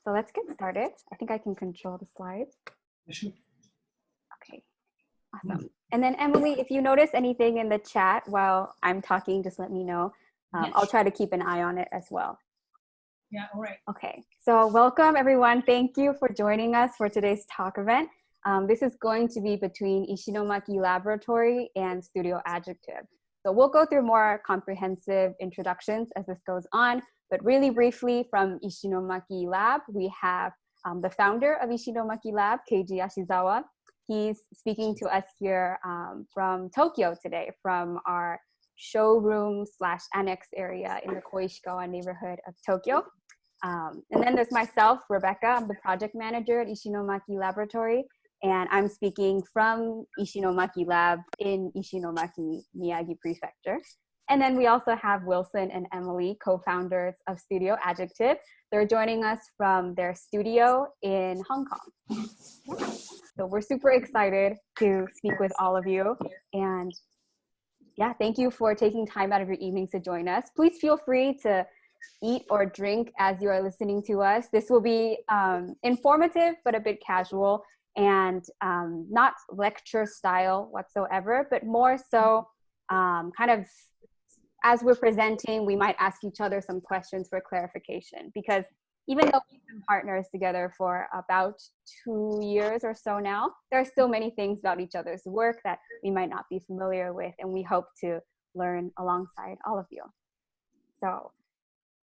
so let's get started. I think I can control the slides. Sure. Okay, awesome. And then Emily, if you notice anything in the chat while I'm talking, just let me know. I'll try to keep an eye on it as well. Yeah, all right. Okay, so welcome everyone. Thank you for joining us for today's talk event. This is going to be between Ishinomaki Laboratory and Studio Adjective. So we'll go through more comprehensive introductions as this goes on, but really briefly from Ishinomaki Lab, we have the founder of Ishinomaki Lab, Keiji Ashizawa. He's speaking to us here from Tokyo today, from our showroom / annex area in the Koishikawa neighborhood of Tokyo. And then there's myself, Rebekah. I'm the project manager at Ishinomaki Laboratory, and I'm speaking from Ishinomaki Lab in Ishinomaki, Miyagi Prefecture. And then we also have Wilson and Emily, co-founders of Studio Adjective. They're joining us from their studio in Hong Kong. Yeah. So we're super excited to speak with all of you. And yeah, thank you for taking time out of your evenings to join us. Please feel free to eat or drink as you are listening to us. This will be informative, but a bit casual and not lecture style whatsoever, but more so kind of as we're presenting, we might ask each other some questions for clarification, because even though we've been partners together for about 2 years or so now, there are still many things about each other's work that we might not be familiar with, and we hope to learn alongside all of you. So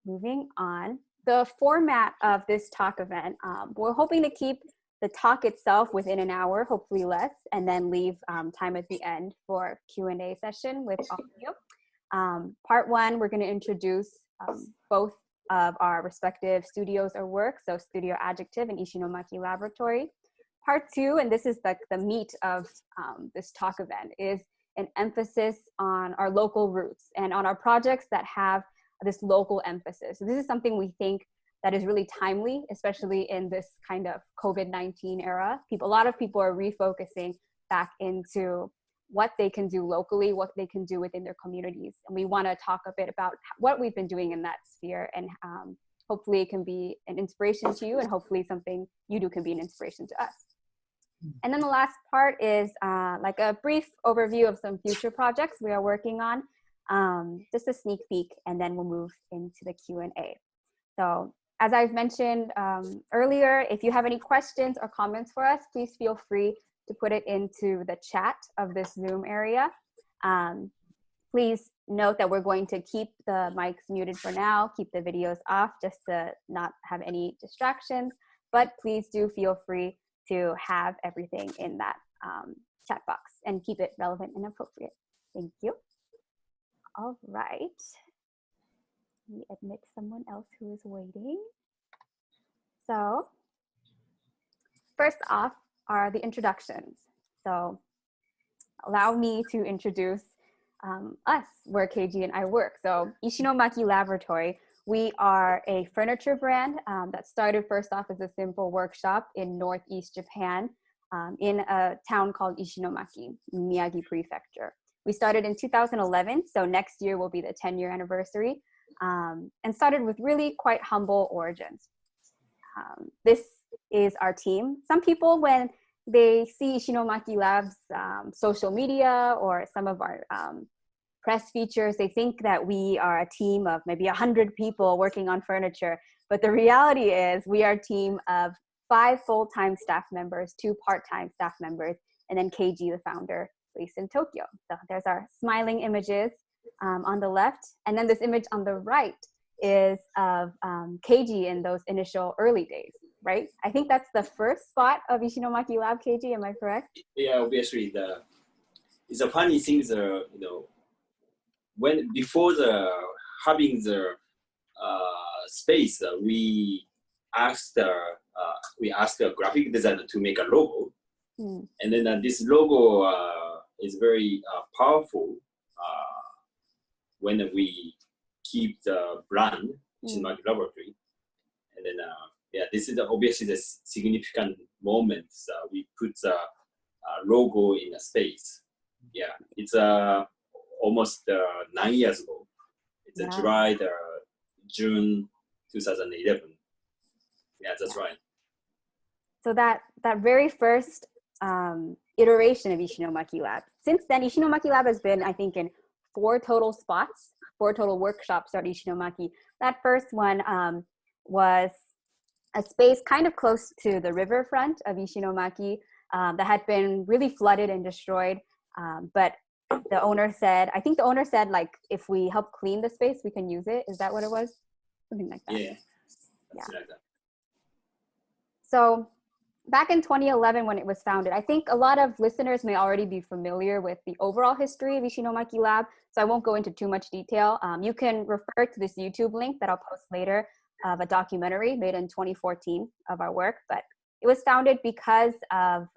moving on, the format of this talk event, we're hoping to keep the talk itself within an hour, hopefully less, and then leave time at the end for Q&A session with all of you. Part one, we're going to introduce both of our respective studios or work, so Studio Adjective and Ishinomaki Laboratory. Part two, and this is the meat of this talk event, is an emphasis on our local roots and on our projects that have this local emphasis. So this is something we think that is really timely, especially in this kind of COVID-19 era. A lot of people are refocusing back into what they can do locally, what they can do within their communities. And we want to talk a bit about what we've been doing in that sphere, and hopefully it can be an inspiration to you, and hopefully something you do can be an inspiration to us. And then the last part is like a brief overview of some future projects we are working on, just a sneak peek, and then we'll move into the Q&A. So as I've mentioned earlier, if you have any questions or comments for us, please feel free to put it into the chat of this Zoom area. Please note that we're going to keep the mics muted for now, keep the videos off just to not have any distractions, but please do feel free to have everything in that chat box and keep it relevant and appropriate. Thank you. All right. Let me admit someone else who is waiting. So first off are the introductions. So allow me to introduce us, where Keiji and I work. So Ishinomaki Laboratory, we are a furniture brand that started first off as a simple workshop in Northeast Japan in a town called Ishinomaki, Miyagi Prefecture. We started in 2011, so next year will be the 10-year anniversary, and started with really quite humble origins. This is our team. Some people, when they see Ishinomaki Lab's social media or some of our press features, they think that we are a team of maybe 100 people working on furniture. But the reality is we are a team of 5 full-time staff members, 2 part-time staff members, and then Keiji, the founder, based in Tokyo. So there's our smiling images on the left. And then this image on the right is of Keiji in those initial early days, right? I think that's the first spot of Ishinomaki Lab, Keiji, am I correct? Yeah, obviously it's a funny thing, when before having the space, we asked a graphic designer to make a logo. And then this logo is very powerful when we keep the brand Ishinomaki Laboratory. And then yeah, this is obviously the significant moment. We put the logo in a space. Yeah, it's almost 9 years ago. It's June 2011. Yeah, that's right. So that very first iteration of Ishinomaki Lab. Since then, Ishinomaki Lab has been, I think, in 4 total spots, 4 total workshops at Ishinomaki. That first one was a space kind of close to the riverfront of Ishinomaki that had been really flooded and destroyed. But the owner said, I think the owner said, like, if we help clean the space, we can use it. Is that what it was? Something like that. Yeah. Yeah. Like that. So back in 2011, when it was founded, I think a lot of listeners may already be familiar with the overall history of Ishinomaki Lab, so I won't go into too much detail. You can refer to this YouTube link that I'll post later of a documentary made in 2014 of our work, but it was founded because of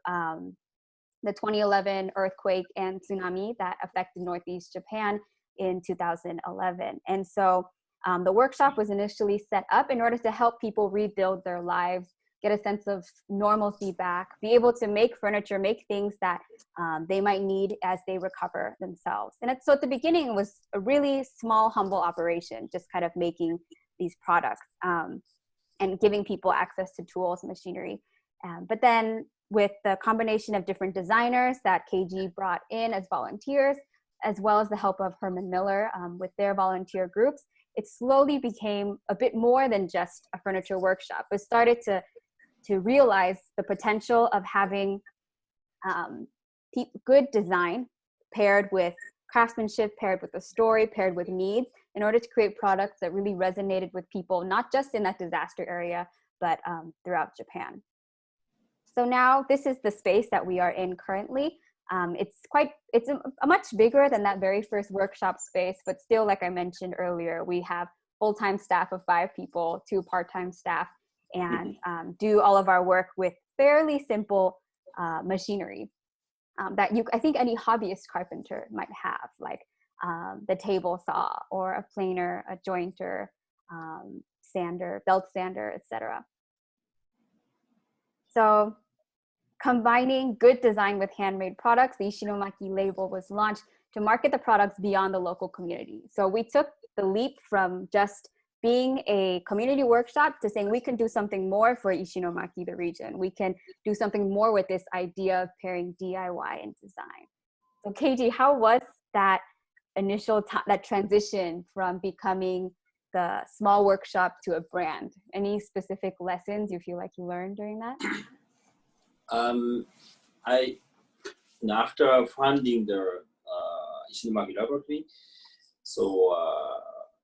the 2011 earthquake and tsunami that affected Northeast Japan in 2011. And so the workshop was initially set up in order to help people rebuild their lives, get a sense of normalcy back, be able to make furniture, make things that they might need as they recover themselves. And so at the beginning, it was a really small, humble operation, just kind of making these products and giving people access to tools and machinery. But then with the combination of different designers that Keiji brought in as volunteers, as well as the help of Herman Miller with their volunteer groups, it slowly became a bit more than just a furniture workshop. It started to realize the potential of having good design paired with craftsmanship, paired with a story, paired with needs, in order to create products that really resonated with people, not just in that disaster area, but throughout Japan. So now this is the space that we are in currently. It's a much bigger than that very first workshop space, but still, like I mentioned earlier, we have full-time staff of 5 people, 2 part-time staff, and do all of our work with fairly simple machinery that I think any hobbyist carpenter might have, like the table saw or a planer, a jointer, sander, belt sander, etc. So combining good design with handmade products, the Ishinomaki label was launched to market the products beyond the local community. So we took the leap from just being a community workshop to saying we can do something more for Ishinomaki, the region. We can do something more with this idea of pairing DIY and design. So Keiji, how was that initial that transition from becoming the small workshop to a brand? Any specific lessons you feel like you learned during that? After founding the Ishinomaki Laboratory, so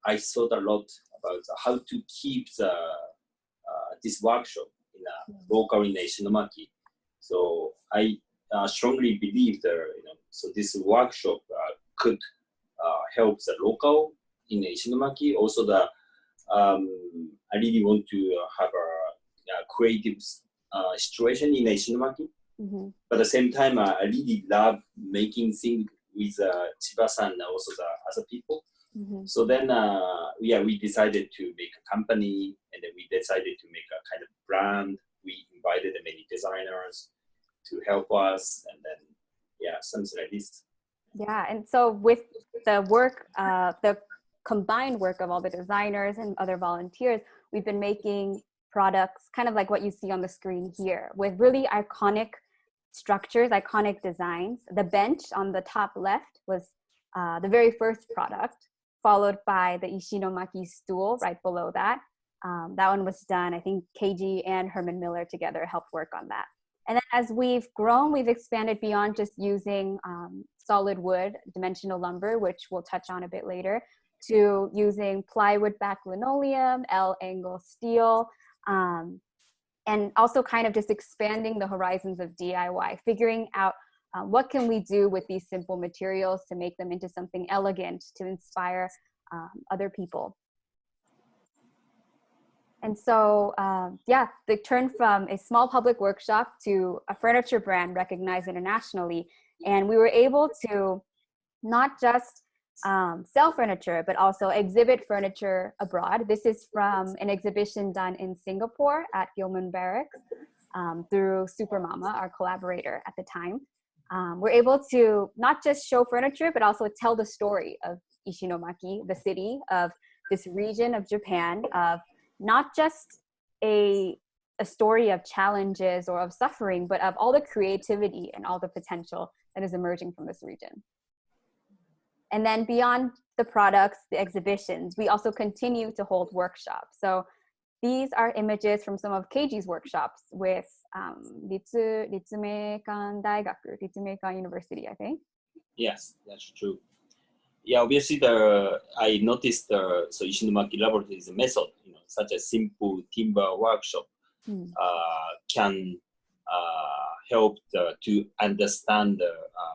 I thought a lot about how to keep this workshop in a local in Ishinomaki. So I strongly believe that so this workshop could help the local in Ishinomaki. Also, I really want to have a creative situation in Ishinomaki. Mm-hmm. But at the same time, I really love making things with Chiba-san and also the other people. Mm-hmm. So then, we decided to make a company, and then we decided to make a kind of brand. We invited many designers to help us, and then, something like this. Yeah, and so with the work, the combined work of all the designers and other volunteers, we've been making products kind of like what you see on the screen here, with really iconic structures, iconic designs. The bench on the top left was the very first product, followed by the Ishinomaki stool right below that. That one was done, I think Keiji and Herman Miller together helped work on that. And then as we've grown, we've expanded beyond just using solid wood, dimensional lumber, which we'll touch on a bit later, to using plywood back linoleum, L-angle steel, and also kind of just expanding the horizons of DIY, figuring out what can we do with these simple materials to make them into something elegant to inspire other people. And so, the turn from a small public workshop to a furniture brand recognized internationally. And we were able to not just sell furniture, but also exhibit furniture abroad. This is from an exhibition done in Singapore at Gilman Barracks through Supermama, our collaborator at the time. We're able to not just show furniture, but also tell the story of Ishinomaki, the city, of this region of Japan, of not just a a story of challenges or of suffering, but of all the creativity and all the potential that is emerging from this region. And then beyond the products, the exhibitions, we also continue to hold workshops. So these are images from some of Keiji's workshops with Ritsumeikan University, I think. Yes, that's true. Yeah, obviously I noticed so Ishinomaki Laboratory's method, such as simple timber workshop, can help to understand the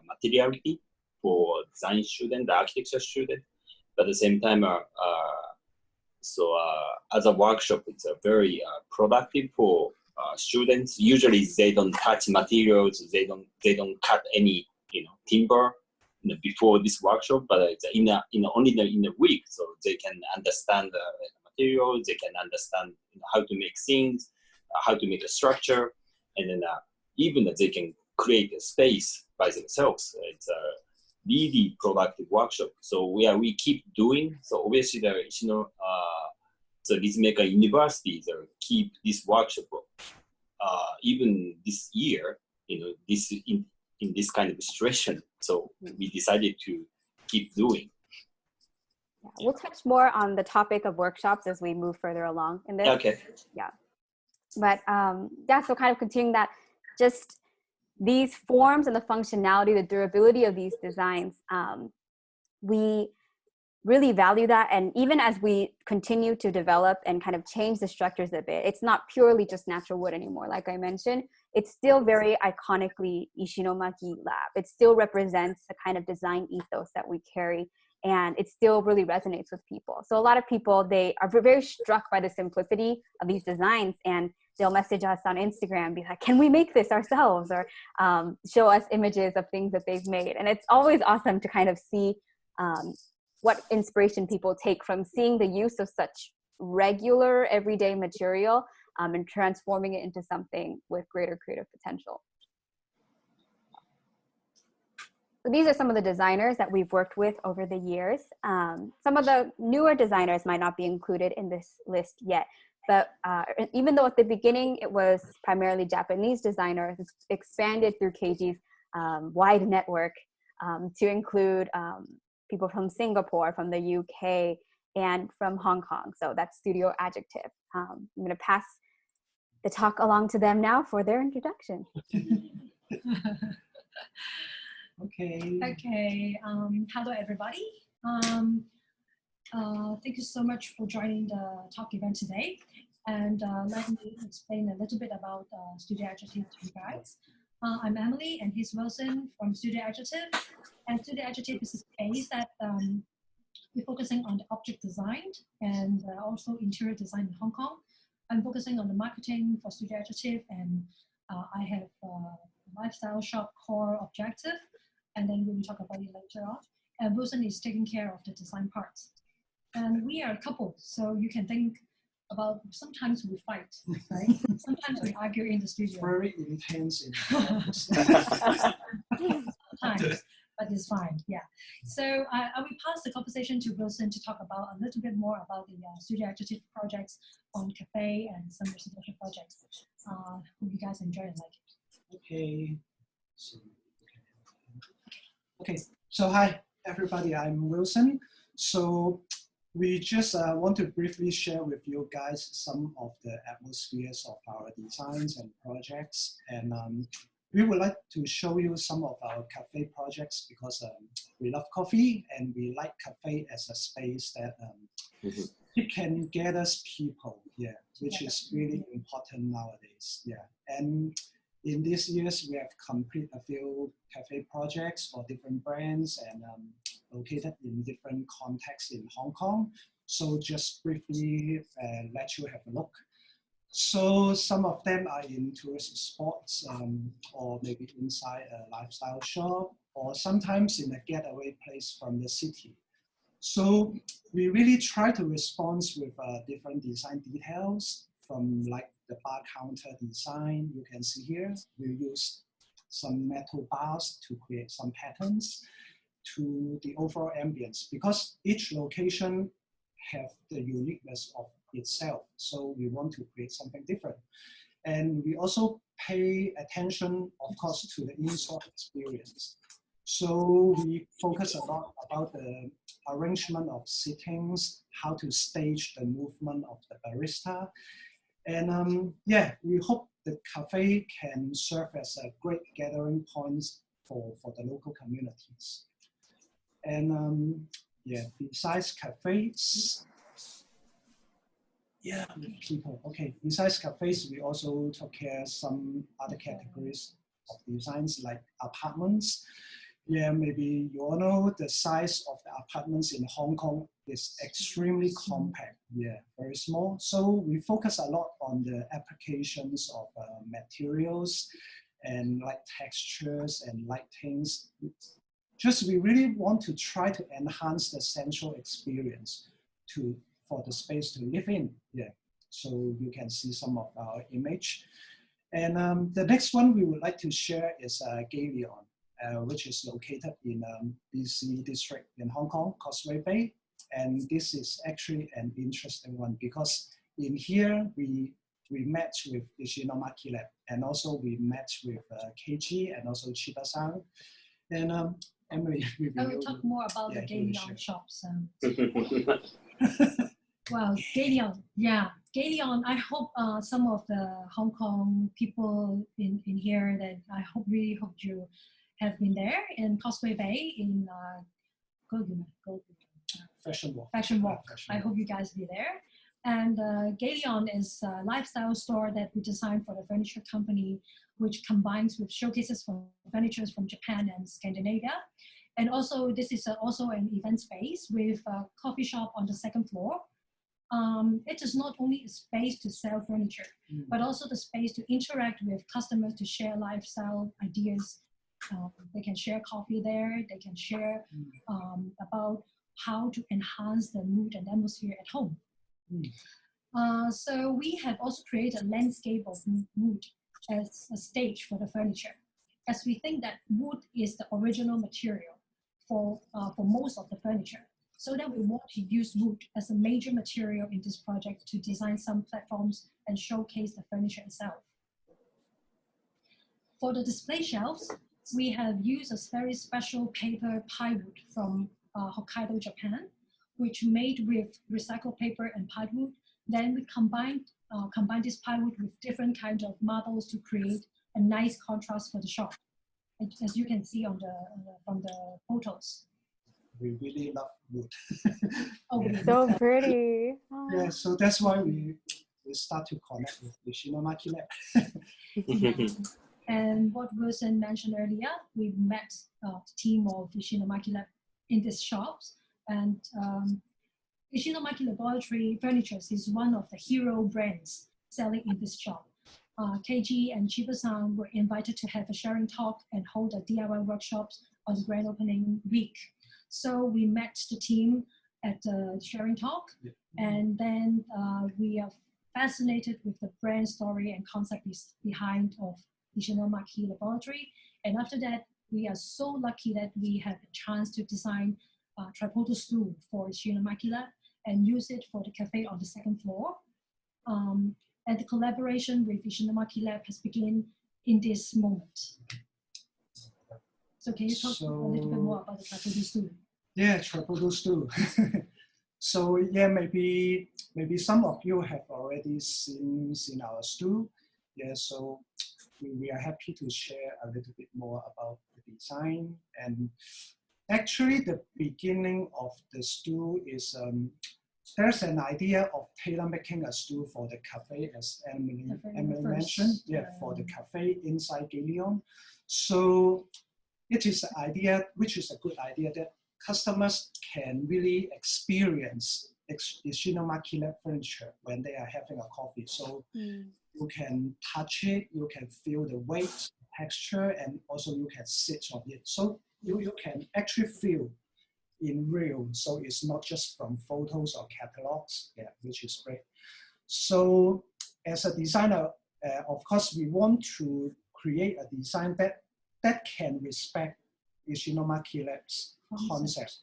materiality for design student, the architecture student. But at the same time, as a workshop, it's very productive for students. Usually, they don't touch materials, they don't cut any timber before this workshop, but it's only in a week, so they can understand the materials, they can understand how to make things, how to make a structure, and then even they can create a space by themselves. It's a really productive workshop. So we keep doing. So obviously the Ritsumeikan University keep this workshop even this year. This in this kind of situation. So we decided to keep doing. Yeah, we'll touch more on the topic of workshops as we move further along in this. Okay. Yeah. But yeah, so kind of continuing that, just these forms and the functionality, the durability of these designs, we really value that. And even as we continue to develop and kind of change the structures a bit, it's not purely just natural wood anymore. Like I mentioned, it's still very iconically Ishinomaki Lab. It still represents the kind of design ethos that we carry, and it still really resonates with people. So a lot of people, they are very struck by the simplicity of these designs, and they'll message us on Instagram, be like, can we make this ourselves? Or show us images of things that they've made. And it's always awesome to kind of see what inspiration people take from seeing the use of such regular everyday material and transforming it into something with greater creative potential. So these are some of the designers that we've worked with over the years. Some of the newer designers might not be included in this list yet, but even though at the beginning it was primarily Japanese designers, it's expanded through Keiji's wide network to include people from Singapore, from the UK, and from Hong Kong. So that's Studio Adjective. I'm going to pass the talk along to them now for their introduction. Okay. Hello, everybody. Thank you so much for joining the talk event today. And let me explain a little bit about Studio Adjective to you guys. I'm Emily, and he's Wilson from Studio Adjective. And Studio Adjective is a space that we're focusing on the object design and also interior design in Hong Kong. I'm focusing on the marketing for Studio Adjective, and I have a lifestyle shop core objective, and then we will talk about it later on. And Wilson is taking care of the design parts. And we are a couple, so you can think about sometimes we fight, right? Sometimes we argue in the studio. Very intense in sometimes, but it's fine, yeah. So I will pass the conversation to Wilson to talk about a little bit more about the Studio Adjective projects on cafe and some residential projects. Hope you guys enjoy and like it. Okay, so hi everybody, I'm Wilson. So we just want to briefly share with you guys some of the atmospheres of our designs and projects. And we would like to show you some of our cafe projects because we love coffee and we like cafe as a space that it can gather people, yeah, which is really important nowadays, yeah. And in these years, we have completed a few cafe projects for different brands and located in different contexts in Hong Kong. So just briefly let you have a look. So some of them are in tourist spots or maybe inside a lifestyle shop or sometimes in a getaway place from the city. So we really try to respond with different design details from like the bar counter design you can see here. We use some metal bars to create some patterns to the overall ambience because each location have the uniqueness of itself. So we want to create something different. And we also pay attention, of course, to the in-store experience. So we focus a lot about the arrangement of sittings, how to stage the movement of the barista. And yeah, we hope the cafe can serve as a great gathering point for the local communities. And yeah, besides cafes, yeah, with people. Okay, besides cafes, we also took care of some other categories of designs like apartments. Yeah, maybe you all know the size of the apartments in Hong Kong is extremely compact. Yeah, very small. So we focus a lot on the applications of materials and light textures and lightings. Just we really want to try to enhance the sensual experience for the space to live in. Yeah, so you can see some of our image. And the next one we would like to share is Galeon, which is located in BC district in Hong Kong, Causeway Bay. And this is actually an interesting one because in here we met with Ishinomaki Lab, and also we met with Keiji and also Chiba-san. And Emily, I will talk more about the Galeon shops. Well, Galeon, yeah, Galeon. I hope some of the Hong Kong people in here that really hope you have been there in Causeway Bay in Fashion Walk. Fashion Walk. I hope you guys be there. And Galeon is a lifestyle store that we designed for the furniture company, which combines with showcases for furniture from Japan and Scandinavia. And also, this is also an event space with a coffee shop on the second floor. It is not only a space to sell furniture, but also the space to interact with customers to share lifestyle ideas. They can share coffee there. They can share about how to enhance the mood and atmosphere at home. So we have also created a landscape of wood as a stage for the furniture, as we think that wood is the original material for most of the furniture. So that we want to use wood as a major material in this project to design some platforms and showcase the furniture itself. For the display shelves, we have used a very special paper plywood from Hokkaido, Japan, which made with recycled paper and plywood. Then we combine this plywood with different kinds of marbles to create a nice contrast for the shop, as you can see on from the photos. We really love wood. Oh, yeah. So pretty. Oh. Yeah, so that's why we start to connect with the Ishinomaki Lab. And what Wilson mentioned earlier, we met the team of Ishinomaki Lab in these shops. And Ishinomaki Laboratory Furniture is one of the hero brands selling in this shop. Keiji and Chiba-san were invited to have a sharing talk and hold a DIY workshops on the grand opening week. So we met the team at the sharing talk, and then we are fascinated with the brand story and concept behind of Ishinomaki Laboratory. And after that, we are so lucky that we have a chance to design a Tripodal Stool for Ishinomaki Lab and use it for the cafe on the second floor. And the collaboration with Ishinomaki Lab has begun in this moment. So can you talk a little bit more about the Tripodal Stool? Yeah, Tripodal Stool. So yeah, maybe some of you have already seen our stool. Yeah, so we are happy to share a little bit more about the design. And actually, the beginning of the stool is there's an idea of tailor-making a stool for the cafe, as Emily mentioned. Yeah, for the cafe inside Galeon. So it is an idea, which is a good idea, that customers can really experience Ishinomaki Lab furniture when they are having a coffee. So you can touch it, you can feel the weight, texture, and also you can sit on it. So you can actually feel in real. So it's not just from photos or catalogs, yeah, which is great. So as a designer, of course, we want to create a design that can respect Ishinomaki Lab's concept,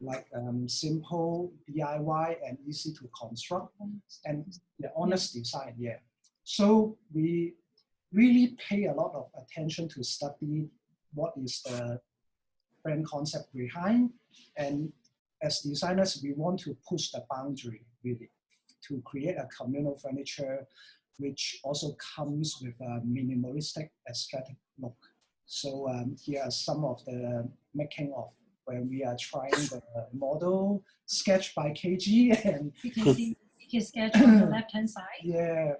like simple, DIY, and easy to construct, and the honest design, yeah. So we really pay a lot of attention to study what is the brand concept behind. And as designers, we want to push the boundary really to create a communal furniture which also comes with a minimalistic aesthetic look. So here are some of the making of when we are trying the model sketched by Keiji, and you can see his sketch on the left-hand side. Yeah,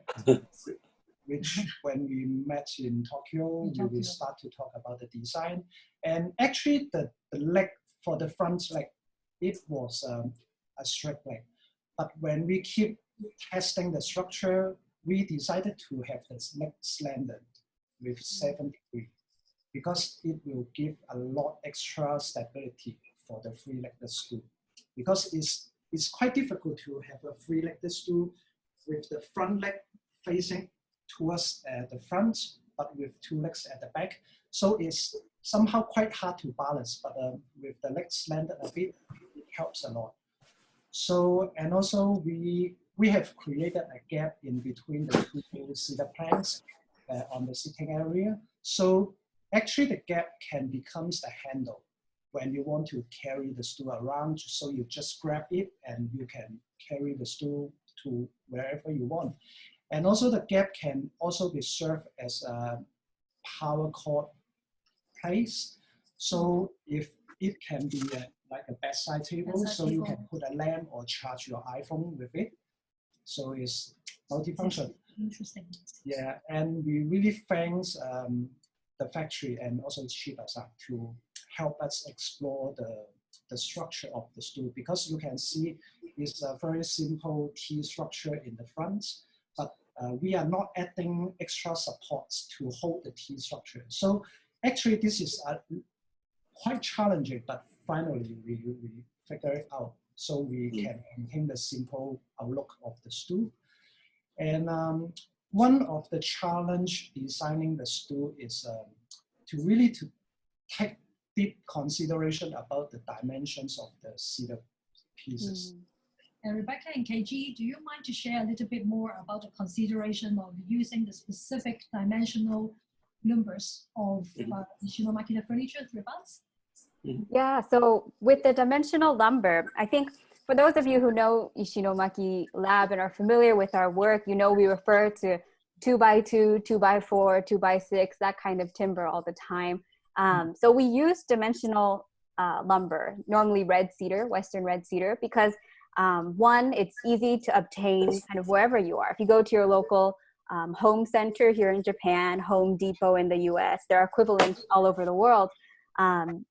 which when we met in Tokyo, we will start to talk about the design. And actually the leg for the front leg, it was a straight leg. But when we keep testing the structure, we decided to have the leg slanted with 7 degrees because it will give a lot extra stability for the three-legged stool. Because it's quite difficult to have a three-legged stool with the front leg facing towards the front, but with 2 legs at the back. So it's somehow quite hard to balance, but with the legs slanted a bit, it helps a lot. So, and also we have created a gap in between the 2 cedar planks on the sitting area. So actually the gap can become the handle when you want to carry the stool around. So you just grab it and you can carry the stool to wherever you want. And also the gap can also be served as a power cord place. So if it can be like a bedside table, so you can put a lamp or charge your iPhone with it. So it's multifunction. Interesting. Yeah, and we really thank the factory and also Shibasa to help us explore the structure of the stool, because you can see it's a very simple T structure in the front, but we are not adding extra supports to hold the T structure. So actually this is quite challenging, but finally we figure it out. So we can maintain the simple outlook of the stool. And one of the challenge designing the stool is to really take deep consideration about the dimensions of the cedar pieces. And Rebekah and Keiji, do you mind to share a little bit more about the consideration of using the specific dimensional numbers of Ishinomaki furniture through us? Yeah, so with the dimensional lumber, I think for those of you who know Ishinomaki Lab and are familiar with our work, you know we refer to 2x2, 2x4, 2x6, that kind of timber all the time. So we use dimensional lumber, normally red cedar, Western red cedar, because one, it's easy to obtain kind of wherever you are. If you go to your local home center here in Japan, Home Depot in the US, there are equivalents all over the world.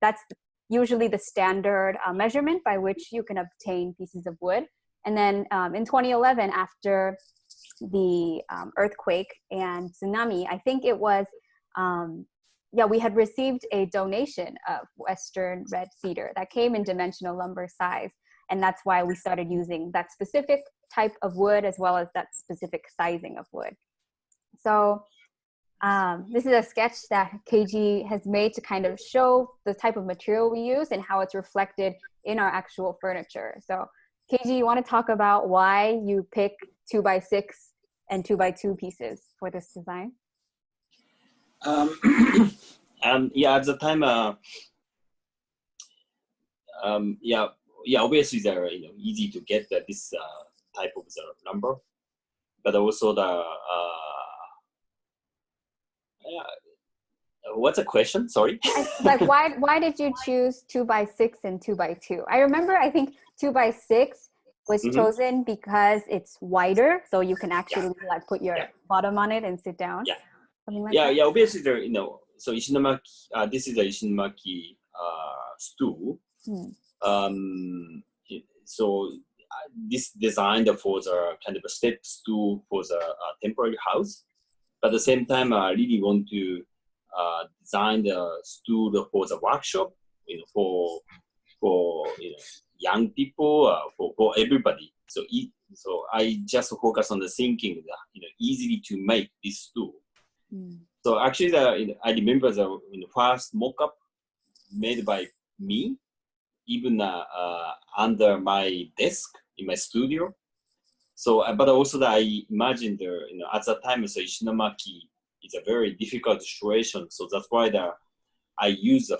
That's usually the standard measurement by which you can obtain pieces of wood. And then in 2011, after the earthquake and tsunami, I think it was, we had received a donation of Western red cedar that came in dimensional lumber size. And that's why we started using that specific type of wood as well as that specific sizing of wood. So this is a sketch that Keiji has made to kind of show the type of material we use and how it's reflected in our actual furniture. So Keiji, you want to talk about why you pick 2x6 and 2x2 pieces for this design? Yeah, at the time, obviously they're easy to get this type of the number, but also the what's the question? Sorry. Like why did you choose 2x6 and 2x2? I remember I think 2x6 was chosen because it's wider, so you can actually like put your bottom on it and sit down. Yeah. Something like that. Obviously there, so Ishinomaki, this is the Ishinomaki stool. So this designed for the kind of a step stool for the temporary house. But at the same time, I really want to design the stool for the workshop, for young people, for everybody. So I just focus on the thinking that easily to make this stool. So actually, I remember the first mock-up made by me, even under my desk in my studio. So, but also that I imagined, at that time, so Ishinomaki is a very difficult situation. So that's why I use a,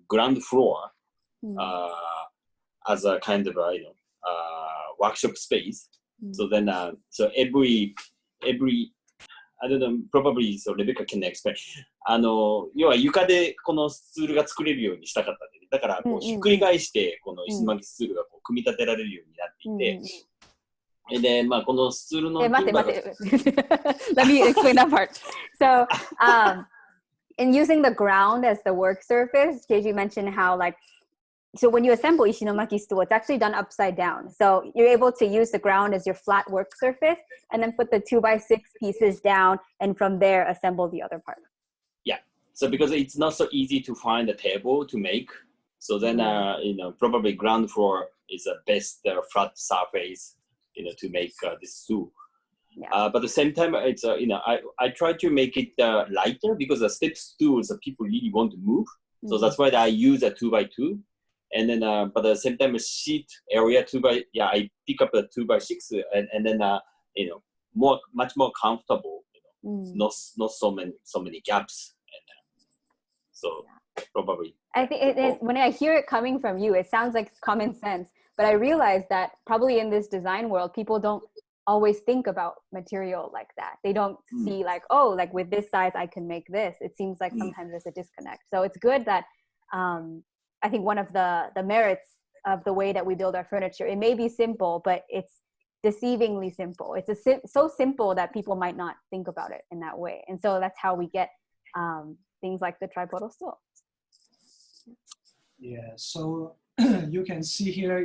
ground floor as a kind of a, workshop space. So then, so every I don't know, probably so Rebecca can explain. 要は床でこのスツールが作れるようにしたかったんで、だからこうひっくり返してこの石巻スツールがこう組み立てられるようになっていて、で、まあこのスツールの待って。Let me explain that part. So, in using the ground as the work surface, Keiji mentioned how so when you assemble Ishinomaki stool, it's actually done upside down. So you're able to use the ground as your flat work surface and then put the 2x6 pieces down and from there assemble the other part. Yeah. So because it's not so easy to find a table to make. So then, probably ground floor is the best flat surface, to make this stool. Yeah. But at the same time, it's, I try to make it lighter because the step stools people really want to move. So that's why I use a 2x2. And then, but at the same time, a sheet area I pick up a 2x6 and then, much more comfortable, not so many gaps. And, so probably. I think when I hear it coming from you, it sounds like common sense, but I realize that probably in this design world, people don't always think about material like that. They don't see with this size, I can make this. It seems like sometimes there's a disconnect. So it's good that, I think one of the merits of the way that we build our furniture, it may be simple, but it's deceivingly simple. It's so simple that people might not think about it in that way. And so that's how we get things like the tripodal stool. Yeah, so you can see here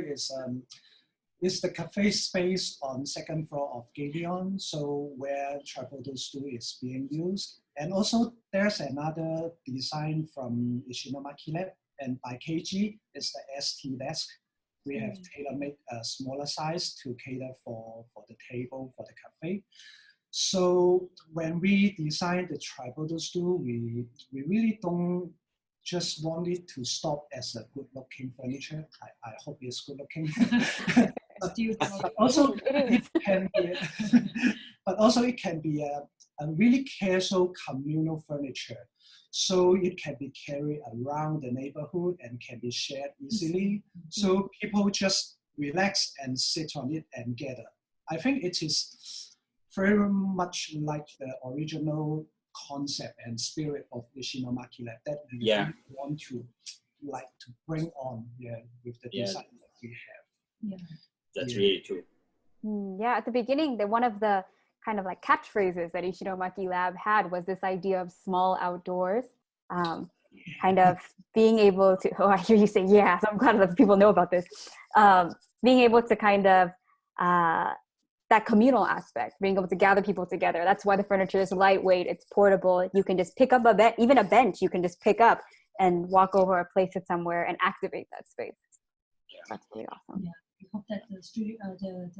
is the cafe space on second floor of Gideon, so where tripodal stool is being used. And also there's another design from Ishinomaki Lab and by Keiji, it's the ST desk. We have tailor-made a smaller size to cater for the table, for the cafe. So when we design the tripodal stool, we really don't just want it to stop as a good-looking furniture. I hope it's good-looking. but also it can be a really casual communal furniture. So it can be carried around the neighborhood and can be shared easily. So people just relax and sit on it and gather. I think it is very much like the original concept and spirit of Ishinomaki Lab that we really want to bring on with the design that we have. Yeah, that's really true. At the beginning, one of the kind of like catchphrases that Ishinomaki Lab had was this idea of small outdoors, kind of being able to, I hear you say, so I'm glad that people know about this, being able to kind of, that communal aspect, being able to gather people together. That's why the furniture is lightweight, it's portable. You can just pick up even a bench, you can just pick up and walk over or place it somewhere and activate that space. Yeah. That's pretty awesome. Yeah. We hope that the studio, the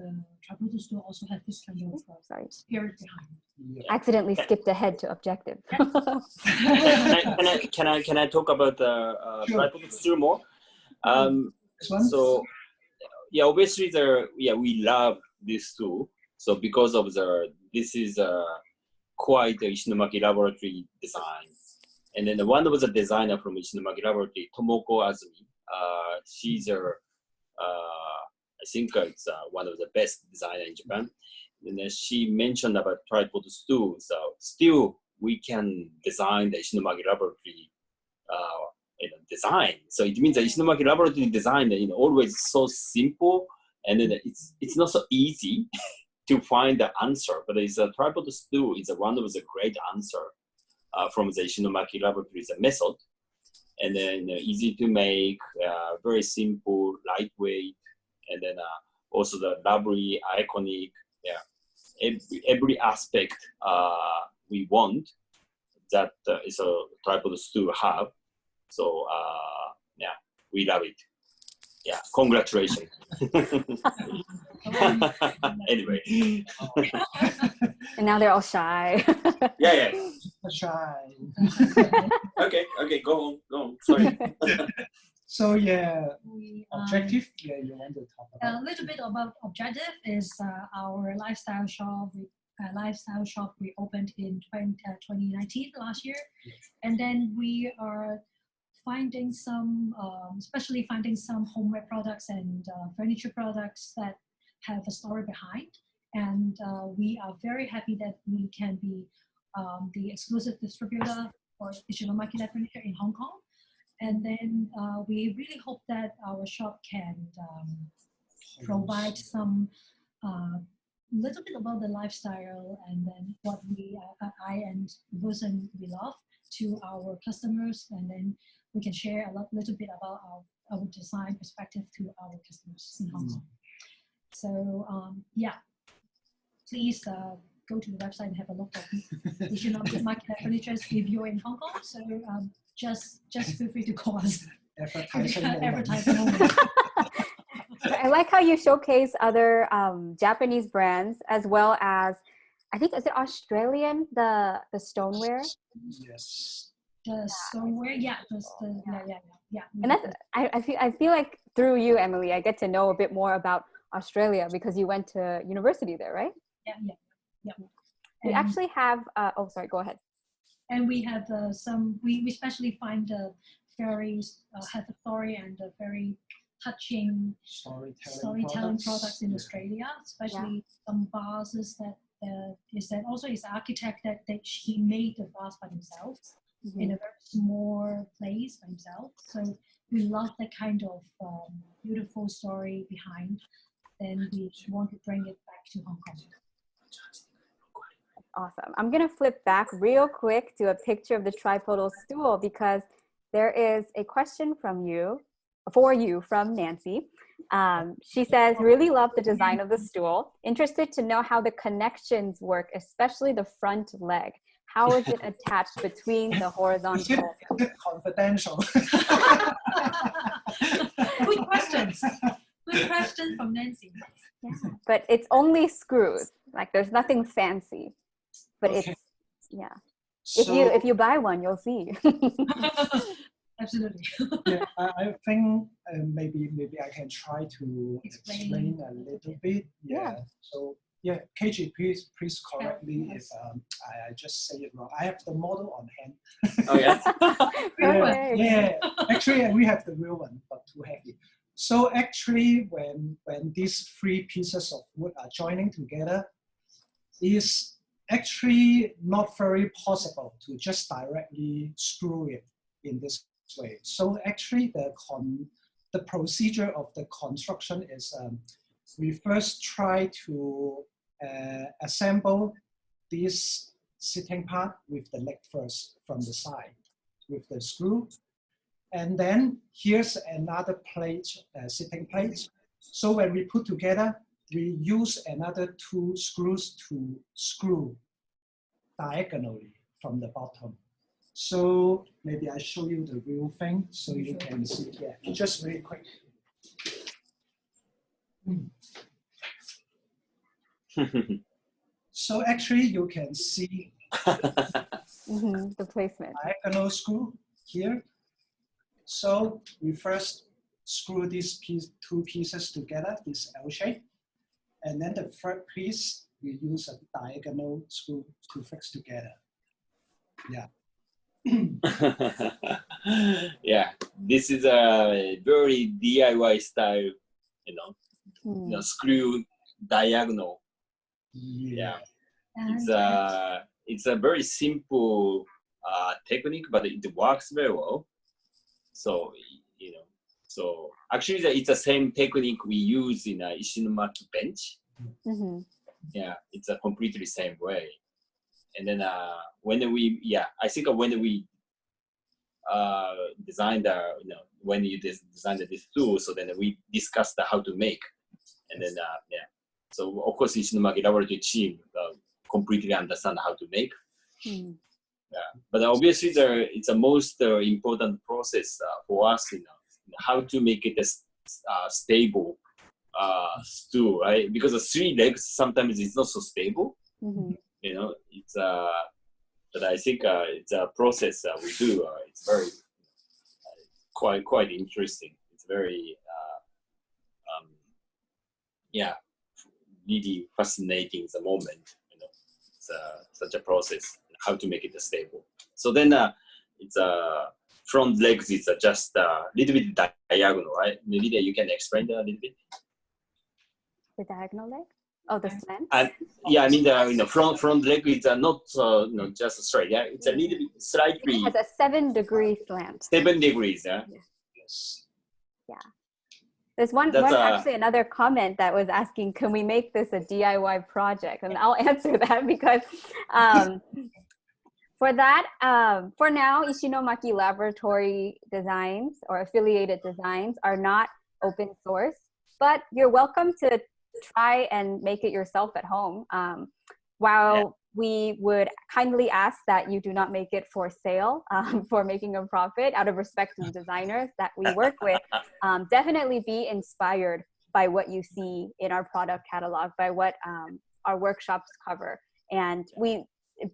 tripodal stool also have this kind of spirit behind. Yeah. Accidentally skipped ahead to objective. Can I talk about the tripodal stool more? So obviously we love this tool. So because of this is quite a Ishinomaki Laboratory design. And then one of the designer from Ishinomaki Laboratory, Tomoko Azumi, she's I think it's one of the best designer in Japan. And then she mentioned about tripod stool. So still we can design the Ishinomaki Laboratory design. So it means the Ishinomaki Laboratory design always so simple, and then it's not so easy to find the answer. But it's a tripod stool is one of the great answer from the Ishinomaki Laboratory's method. And then easy to make, very simple, lightweight, and then also the lovely, iconic, every aspect we want that is a tripod stool have. So we love it. Yeah, congratulations. Anyway. And now they're all shy. Shy. Okay, go on. Sorry. So yeah, We, objective. Yeah, you want to talk about a little bit about objective is our lifestyle shop. We opened in 2019 last year, and then we are finding some, especially finding some homeware products and furniture products that have a story behind. And we are very happy that we can be the exclusive distributor for Ishinomaki Lab furniture in Hong Kong. And then we really hope that our shop can provide some little bit about the lifestyle and then what I and Wilson, we love to our customers, and then we can share a little bit about our design perspective to our customers in Hong Kong. So yeah, please go to the website and have a look at Ishinomaki Lab furniture if you're in Hong Kong. So just feel free to call us. Advertising moment. I like how you showcase other Japanese brands as well as, I think, is it Australian, the stoneware? Yes. The stoneware, yeah. And that's, I feel like through you, Emily, I get to know a bit more about Australia because you went to university there, right? Yeah. We actually have, oh, sorry, go ahead. And we have we especially find very, have a story and a very touching storytelling products in Australia, especially some vases that is that also his architect that he made the vase by himself in a very small place by himself. So we love that kind of beautiful story behind. Then we want to bring it back to Hong Kong. Awesome. I'm going to flip back real quick to a picture of the tripodal stool because there is a question for you from Nancy. She says, really love the design of the stool. Interested to know how the connections work, especially the front leg. How is it attached between the horizontal? Confidential. Good questions. Good question from Nancy. Yeah, but it's only screws. Like there's nothing fancy. But it's, yeah. So, if you buy one, you'll see. Absolutely. Yeah, I think maybe I can try to explain a little bit. Yeah. So yeah, Keiji, please correct me if I just say it wrong. I have the model on hand. Oh yeah. Yeah. Actually, we have the real one, but too heavy. So actually, when these three pieces of wood are joining together, is actually not very possible to just directly screw it in this way. So actually the procedure of the construction is we first try to assemble this sitting part with the leg first from the side with the screw. And then here's another plate, sitting plate. So when we put together, we use another 2 screws to screw diagonally from the bottom. So maybe I show you the real thing so you can see here. Just really quick. So actually you can see the placement. Diagonal screw here. So we first screw these 2 pieces together, this L shape. And then the third piece, we use a diagonal screw to fix together. Yeah. Yeah, this is a very DIY style, you know, screw diagonal. Yeah. It's a very simple technique, but it works very well. So, you know, so actually it's the same technique we use in a Ishinomaki bench. Yeah, it's a completely same way. And then when we, I think when we designed when you designed this tool, so then we discussed how to make. And then, so of course Ishinomaki Laboratory team completely understand how to make. Yeah, but obviously it's the most important process for us, you know, how to make it a stable stool, right? Because the 3 legs sometimes it's not so stable. You know, it's but I think it's a process we do. It's very quite interesting. It's very yeah, really fascinating the moment, you know, such a process, how to make it stable. So then it's front legs is just a little bit diagonal, right? Maybe you can explain that a little bit. The diagonal leg? Oh, the slant? And yeah, I mean the front leg is not just straight. Yeah, it's a little bit slightly. It has a 7-degree slant. 7 degrees. Yeah. Yes. Yeah. There's actually another comment that was asking, can we make this a DIY project? And I'll answer that because for that, for now, Ishinomaki Laboratory designs or affiliated designs are not open source, but you're welcome to try and make it yourself at home. While we would kindly ask that you do not make it for sale, for making a profit, out of respect to the designers that we work with, definitely be inspired by what you see in our product catalog, by what our workshops cover. And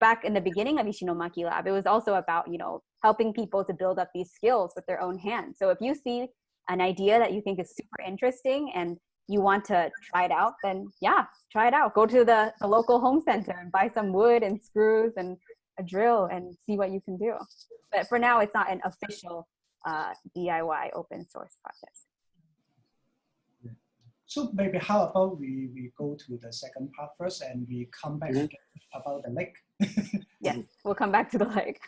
back in the beginning of Ishinomaki Lab, it was also about, you know, helping people to build up these skills with their own hands. So if you see an idea that you think is super interesting and you want to try it out, then yeah, try it out. Go to the local home center and buy some wood and screws and a drill and see what you can do. But for now, it's not an official DIY open source project. So maybe how about we go to the second part first and we come back again about the leg. Yes, we'll come back to the leg.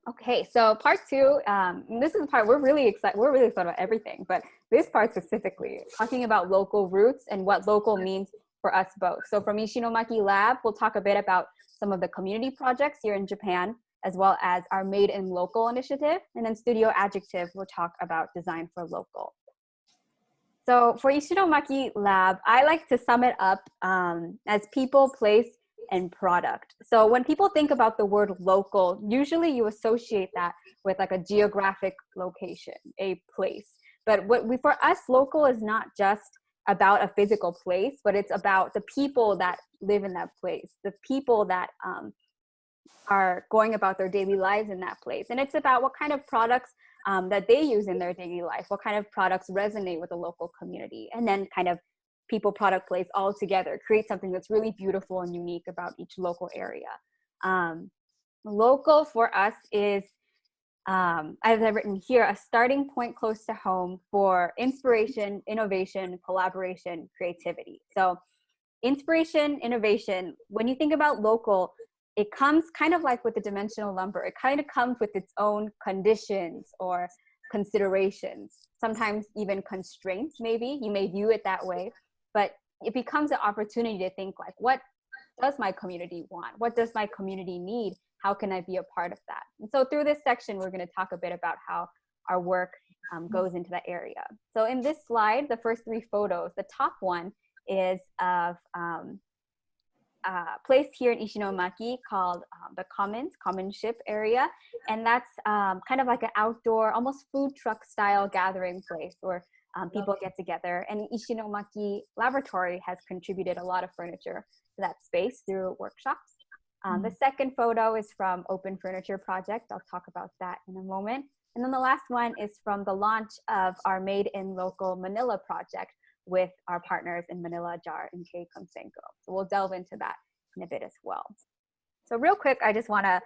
Okay, so part 2, this is the part we're really excited about everything, but this part specifically, talking about local roots and what local means for us both. So from Ishinomaki Lab, we'll talk a bit about some of the community projects here in Japan, as well as our Made in Local initiative. And then Studio Adjective, we'll talk about design for local. So for Ishinomaki Lab, I like to sum it up as people, place, and product. So when people think about the word local, usually you associate that with like a geographic location, a place. But for us, local is not just about a physical place, but it's about the people that live in that place, the people that are going about their daily lives in that place. And it's about what kind of products that they use in their daily life, what kind of products resonate with the local community, and then kind of people, product, place all together, create something that's really beautiful and unique about each local area. Local for us is, as I've written here, a starting point close to home for inspiration, innovation, collaboration, creativity. So inspiration, innovation, when you think about local, it comes kind of like with the dimensional lumber. It kind of comes with its own conditions or considerations, sometimes even constraints, maybe. You may view it that way. But it becomes an opportunity to think like, what does my community want? What does my community need? How can I be a part of that? And so through this section, we're going to talk a bit about how our work goes into that area. So in this slide, the first 3 photos, the top one is of a place here in Ishinomaki called the Commonship area. And that's kind of like an outdoor, almost food truck style gathering place where people get together, and Ishinomaki Laboratory has contributed a lot of furniture to that space through workshops. The second photo is from Open Furniture Project. I'll talk about that in a moment. And then the last one is from the launch of our Made in Local Manila project with our partners in Manila Jar and Kei Konsenko. So we'll delve into that in a bit as well. So real quick, I just want to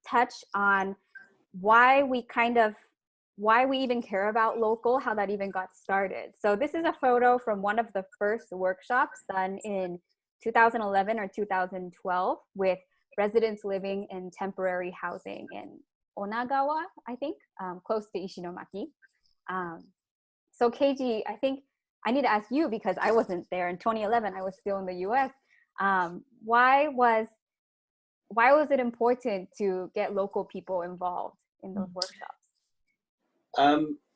touch on why we even care about local, how that even got started. So this is a photo from one of the first workshops done in 2011 or 2012 with residents living in temporary housing in Onagawa, I think, close to Ishinomaki. So Keiji, I think I need to ask you, because I wasn't there in 2011, I was still in the US. Why was it important to get local people involved in those workshops?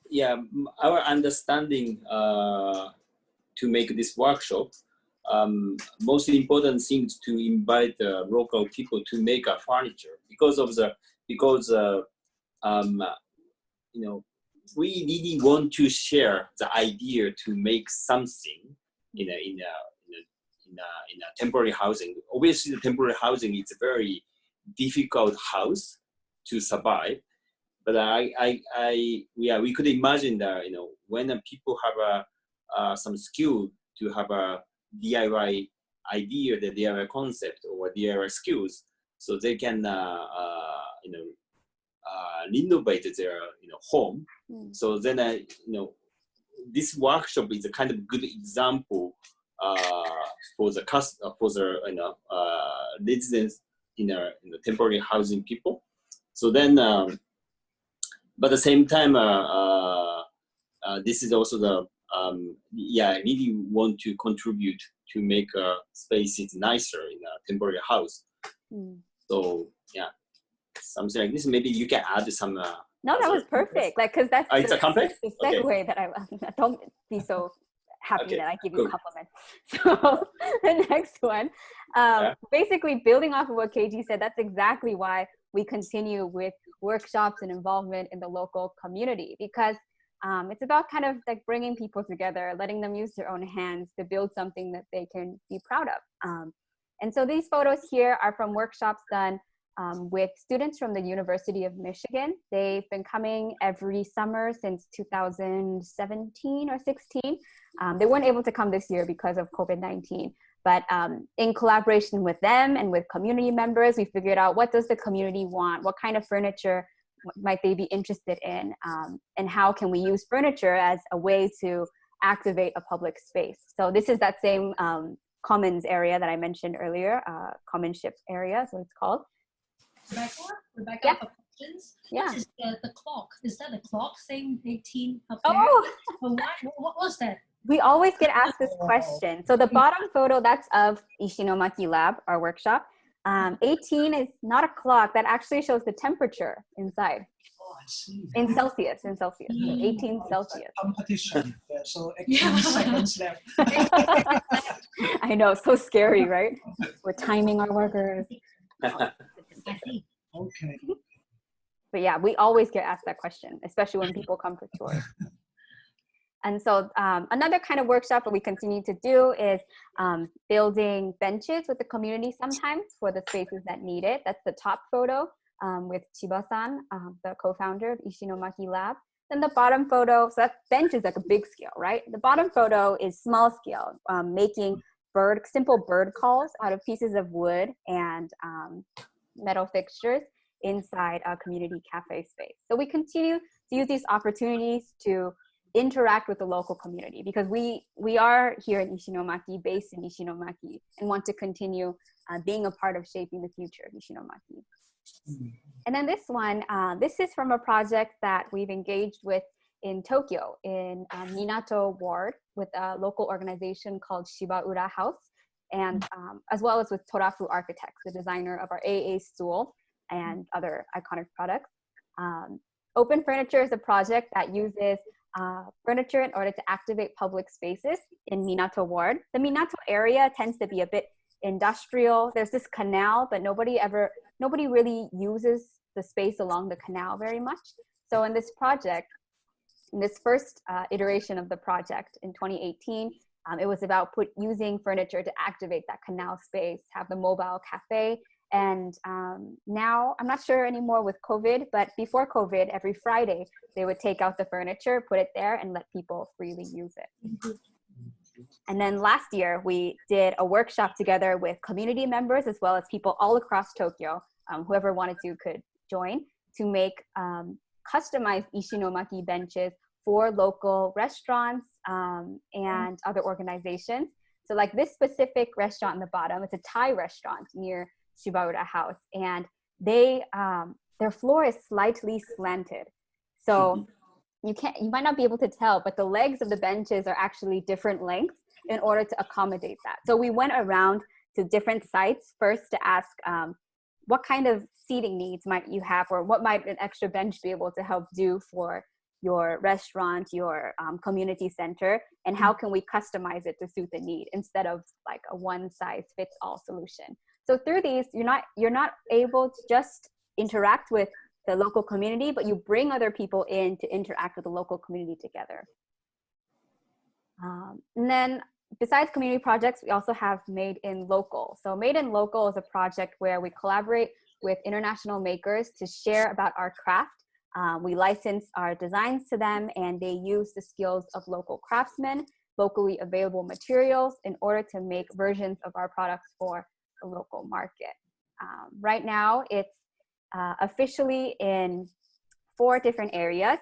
Yeah, our understanding to make this workshop, most important thing is to invite local people to make a furniture because you know, we really want to share the idea to make something in a temporary housing. Obviously, the temporary housing is a very difficult house to survive. But we could imagine that, when people have some skill to have a DIY idea, the DIY concept or DIY skills, so they can renovate their home. So then this workshop is a kind of good example for the residents in the temporary housing people. So then, but at the same time, this is also the I really want to contribute to make spaces nicer in a temporary house. So yeah, something like this. Maybe you can add some. No, that was perfect. Like, because that's it's a compliment? the segue that I don't be so happy that I give you compliments. So the next one, basically building off of what Keiji said, that's exactly why we continue with workshops and involvement in the local community, because it's about kind of like bringing people together, letting them use their own hands to build something that they can be proud of. And so these photos here are from workshops done with students from the University of Michigan. They've been coming every summer since 2017 or 16. They weren't able to come this year because of COVID-19, but in collaboration with them and with community members, we figured out what does the community want, what kind of furniture might they be interested in, and how can we use furniture as a way to activate a public space. So this is that same commons area that I mentioned earlier, commonship area, so it's called. Rebecca, yeah. for questions. Yeah. What is the clock? Is that the clock saying 18 up there? Oh! What was that? We always get asked this question. So the bottom photo, that's of Ishinomaki Lab, our workshop. 18 is not a clock. That actually shows the temperature inside. Oh, I see. In Celsius, So 18 Celsius. Competition. Yeah, so 18 seconds left. I know, so scary, right? We're timing our workers. I see. Okay. But yeah, we always get asked that question, especially when people come for tours. And so another kind of workshop that we continue to do is building benches with the community sometimes for the spaces that need it. That's the top photo with Chiba-san, the co-founder of Ishinomaki Lab. Then the bottom photo, so that bench is like a big scale, right? The bottom photo is small scale, making simple bird calls out of pieces of wood and metal fixtures inside a community cafe space. So we continue to use these opportunities to interact with the local community, because we are here in Ishinomaki, based in Ishinomaki, and want to continue being a part of shaping the future of Ishinomaki. And then this one, this is from a project that we've engaged with in Tokyo, in Minato Ward, with a local organization called Shibaura House, and as well as with Torafu Architects, the designer of our AA stool and other iconic products. Open Furniture is a project that uses furniture in order to activate public spaces in Minato Ward. The Minato area tends to be a bit industrial. There's this canal, but nobody really uses the space along the canal very much. So in this project, in this first iteration of the project in 2018, it was about using furniture to activate that canal space, have the mobile cafe. And now, I'm not sure anymore with COVID, but before COVID, every Friday, they would take out the furniture, put it there, and let people freely use it. And then last year, we did a workshop together with community members, as well as people all across Tokyo. Whoever wanted to could join, to make customized Ishinomaki benches for local restaurants and other organizations. So like this specific restaurant in the bottom, it's a Thai restaurant near Shibaura House, and their floor is slightly slanted. So you might not be able to tell, but the legs of the benches are actually different lengths in order to accommodate that. So we went around to different sites first to ask what kind of seating needs might you have, or what might an extra bench be able to help do for your restaurant, your community center, and how can we customize it to suit the need instead of like a one-size-fits-all solution. So through these, you're not able to just interact with the local community, but you bring other people in to interact with the local community together. And then besides community projects, we also have Made in Local. So Made in Local is a project where we collaborate with international makers to share about our craft. We license our designs to them, and they use the skills of local craftsmen, locally available materials in order to make versions of our products for the local market. Right now, it's officially in 4 different areas.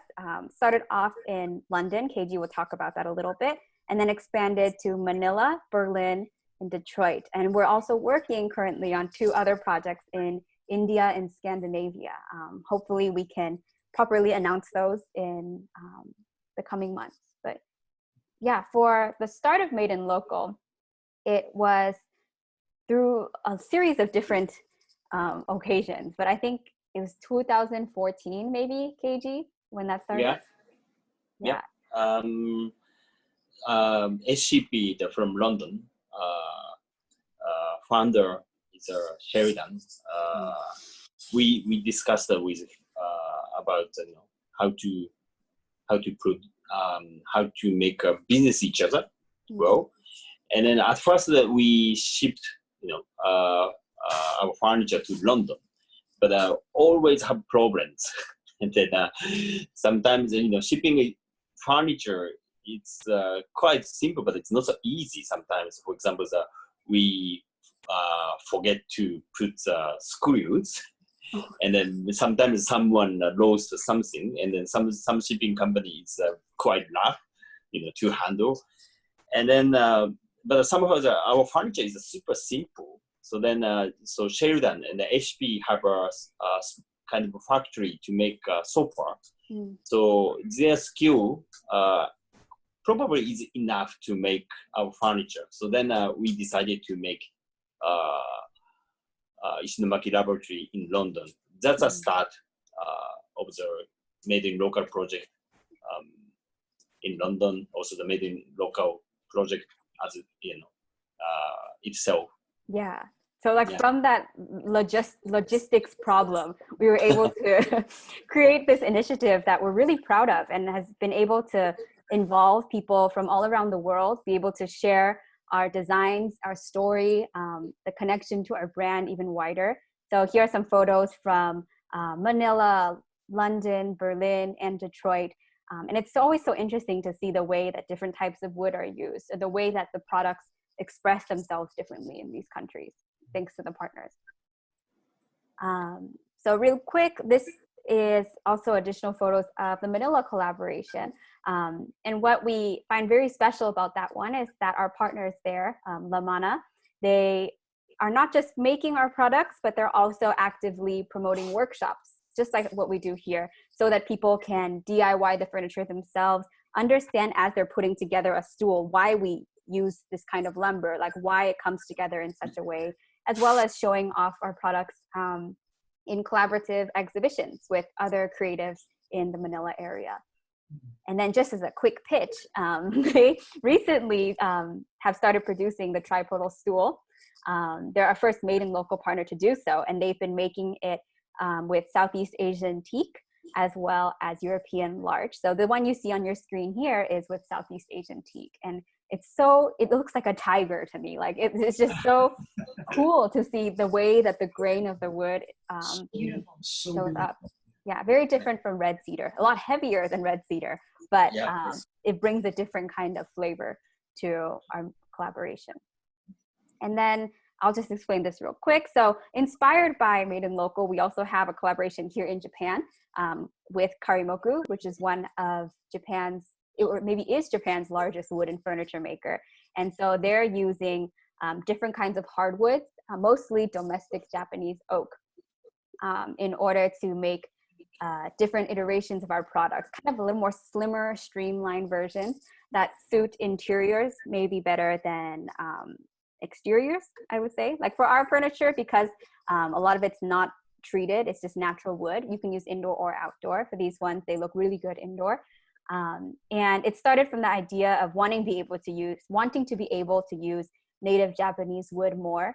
Started off in London, Keiji will talk about that a little bit, and then expanded to Manila, Berlin, and Detroit. And we're also working currently on 2 other projects in India and Scandinavia. Hopefully we can properly announce those in the coming months. But yeah, for the start of Made in Local, it was through a series of different occasions, but I think it was 2014 maybe, Keiji, when that started. Yeah. SCP from London, founder is Sheridan. We discussed with about how to make a business each other well, and then at first we shipped our furniture to London, but always have problems. And then sometimes shipping furniture, it's quite simple, but it's not so easy sometimes. For example, we forget to put screws, and then sometimes someone lost something, and then some shipping company is quite rough, to handle. And then, but somehow our furniture is super simple. So then, so Sheridan and the HP have a kind of a factory to make sofa. So their skill probably is enough to make our furniture. So then we decided to make Ishinomaki Laboratory in London. That's a start of the Made in Local project in London. Also the Made in Local project as itself. Yeah. So from that logistics problem, we were able to create this initiative that we're really proud of, and has been able to involve people from all around the world, be able to share our designs, our story, the connection to our brand even wider. So here are some photos from Manila, London, Berlin, and Detroit. And it's always so interesting to see the way that different types of wood are used, or the way that the products express themselves differently in these countries, thanks to the partners. So real quick, this is also additional photos of the Manila Collaboration. And what we find very special about that one is that our partners there, Lamana, they are not just making our products, but they're also actively promoting workshops, just like what we do here, so that people can DIY the furniture themselves, understand as they're putting together a stool why we use this kind of lumber, like why it comes together in such a way, as well as showing off our products in collaborative exhibitions with other creatives in the Manila area. And then just as a quick pitch, they recently have started producing the Tripodal Stool. They're our first Made in Local partner to do so, and they've been making it with Southeast Asian teak as well as European larch. So the one you see on your screen here is with Southeast Asian teak, and it looks like a tiger to me. Like it's just so cool to see the way that the grain of the wood shows up. Yeah, very different from red cedar, a lot heavier than red cedar, but it brings a different kind of flavor to our collaboration. And then I'll just explain this real quick. So inspired by Made in Local, we also have a collaboration here in Japan with Karimoku, which is one of Japan's, or maybe is Japan's largest wood and furniture maker. And so they're using different kinds of hardwoods, mostly domestic Japanese oak, in order to make different iterations of our products, kind of a little more slimmer, streamlined versions that suit interiors maybe better than exteriors, I would say. Like for our furniture, because a lot of it's not treated, it's just natural wood, you can use indoor or outdoor. For these ones, they look really good indoor. And it started from the idea of wanting to be able to use native Japanese wood more.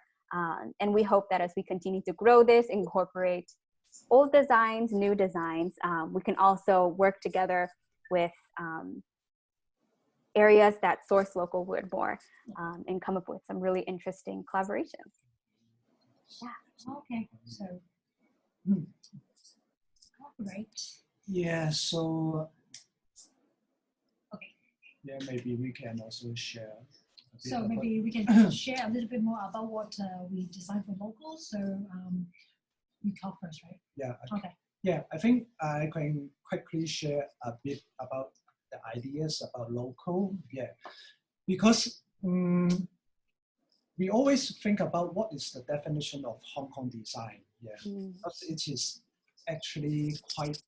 And we hope that as we continue to grow this, incorporate old designs, new designs, we can also work together with areas that source local wood more, and come up with some really interesting collaborations. Yeah. Okay. So Right. Yeah, so Okay. yeah, maybe we can also share. So maybe we can share a little bit more about what we designed for locals. So you talk first, right? Yeah. Okay. Yeah, I think I can quickly share a bit about the ideas about local. Yeah, because we always think about what is the definition of Hong Kong design. Yeah, because it is actually quite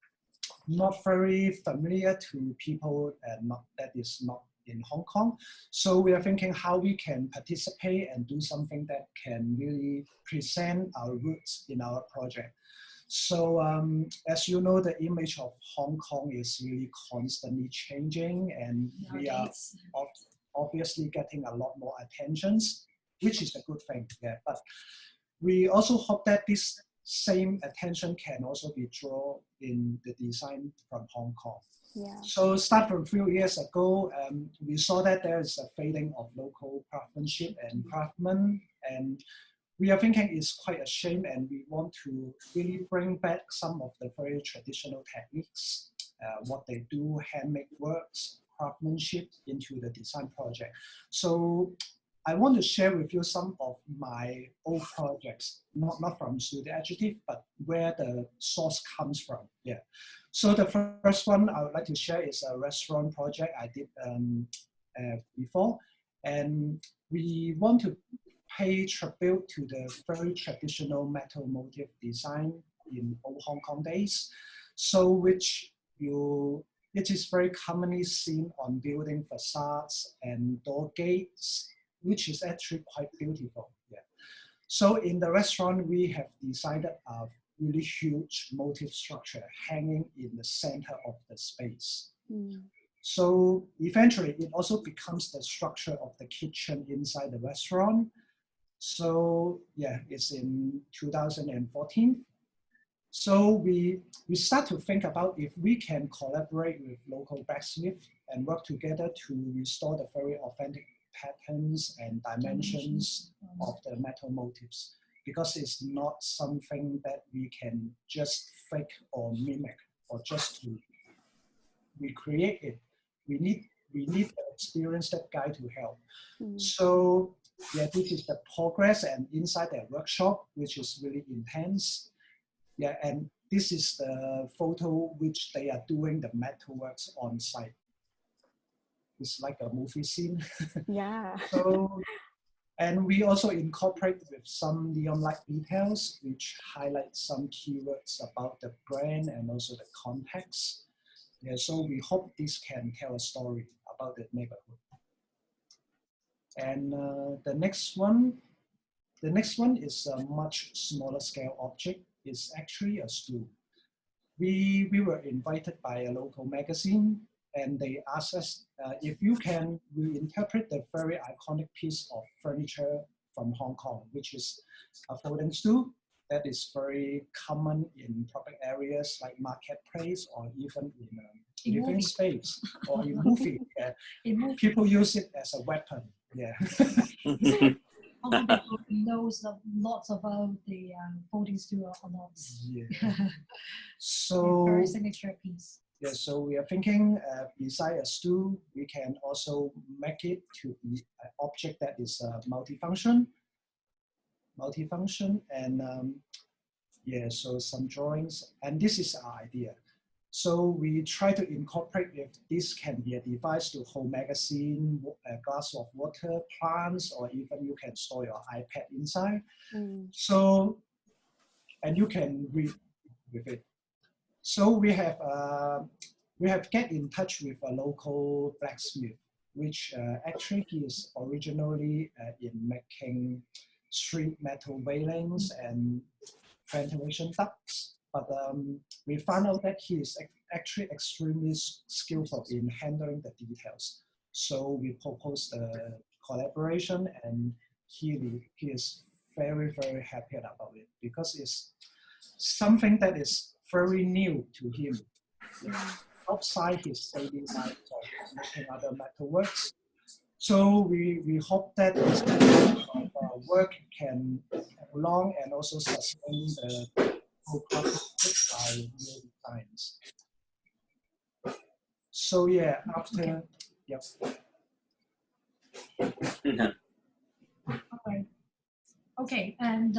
not very familiar to people and that is not in Hong Kong. So we are thinking how we can participate and do something that can really present our roots in our project. So as you know, the image of Hong Kong is really constantly changing, and we are obviously getting a lot more attentions, which is a good thing. Yeah, but we also hope that this same attention can also be drawn in the design from Hong Kong. Yeah. So start from a few years ago, we saw that there is a fading of local craftsmanship and craftsmen, and we are thinking it's quite a shame, and we want to really bring back some of the very traditional techniques, what they do, handmade works, craftsmanship into the design project. So I want to share with you some of my old projects, not from Studio Adjective, but where the source comes from. Yeah. So the first one I would like to share is a restaurant project I did before, and we want to pay tribute to the very traditional metal motif design in old Hong Kong days. So it is very commonly seen on building facades and door gates, which is actually quite beautiful. Yeah. So in the restaurant, we have decided a really huge motif structure hanging in the center of the space. So eventually, it also becomes the structure of the kitchen inside the restaurant. So yeah, it's in 2014. So we start to think about if we can collaborate with local blacksmiths and work together to restore the very authentic patterns and dimensions of the metal motifs, because it's not something that we can just fake or mimic or just to recreate it. We need the experienced guy to help. So yeah, this is the progress and inside their workshop, which is really intense. Yeah, and this is the photo which they are doing the metalworks on site. It's like a movie scene. Yeah. So, and we also incorporate with some neon light details, which highlight some keywords about the brand and also the context. Yeah, so we hope this can tell a story about the neighborhood. And the next one is a much smaller scale object. It's actually a stool. We were invited by a local magazine, and they asked us if you can reinterpret the very iconic piece of furniture from Hong Kong, which is a folding stool that is very common in public areas like marketplace or even in living space or in movie. People use it as a weapon. Yeah. Hong Kong people knows lots about the folding stool or not. Yeah. So very signature piece. Yeah, so we are thinking beside a stool, we can also make it to be an object that is multifunction, and yeah, so some drawings, and this is our idea. So we try to incorporate if this can be a device to hold magazine, a glass of water, plants, or even you can store your iPad inside. So, and you can read with it. So we have get in touch with a local blacksmith, which actually he is originally in making street metal railings and ventilation ducts. But we found out that he is actually extremely skillful in handling the details. So we proposed a collaboration, and he is very, very happy about it, because it's something that is very new to him. Outside his daily life of making other metalworks. So we hope that this work can prolong and also sustain co-published by real designs. So yeah, after, yep. Okay. Okay, and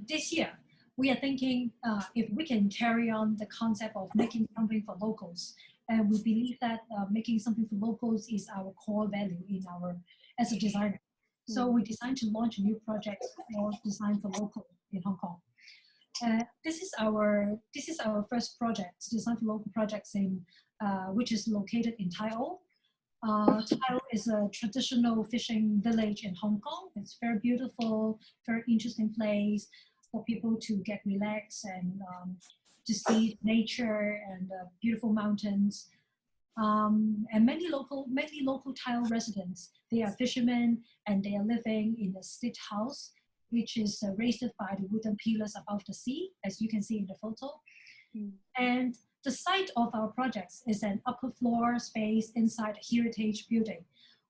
this year we are thinking if we can carry on the concept of making something for locals, and we believe that making something for locals is our core value in our as a designer. So we decided to launch a new project called Design for Local in Hong Kong. This is our first project, Design for Local projects in which is located in Tai O. Tai O is a traditional fishing village in Hong Kong. It's very beautiful, very interesting place for people to get relaxed and to see nature and beautiful mountains. And many local Tai O residents, they are fishermen and they are living in a slit house, which is raised by the wooden pillars above the sea, as you can see in the photo. And the site of our projects is an upper floor space inside a heritage building,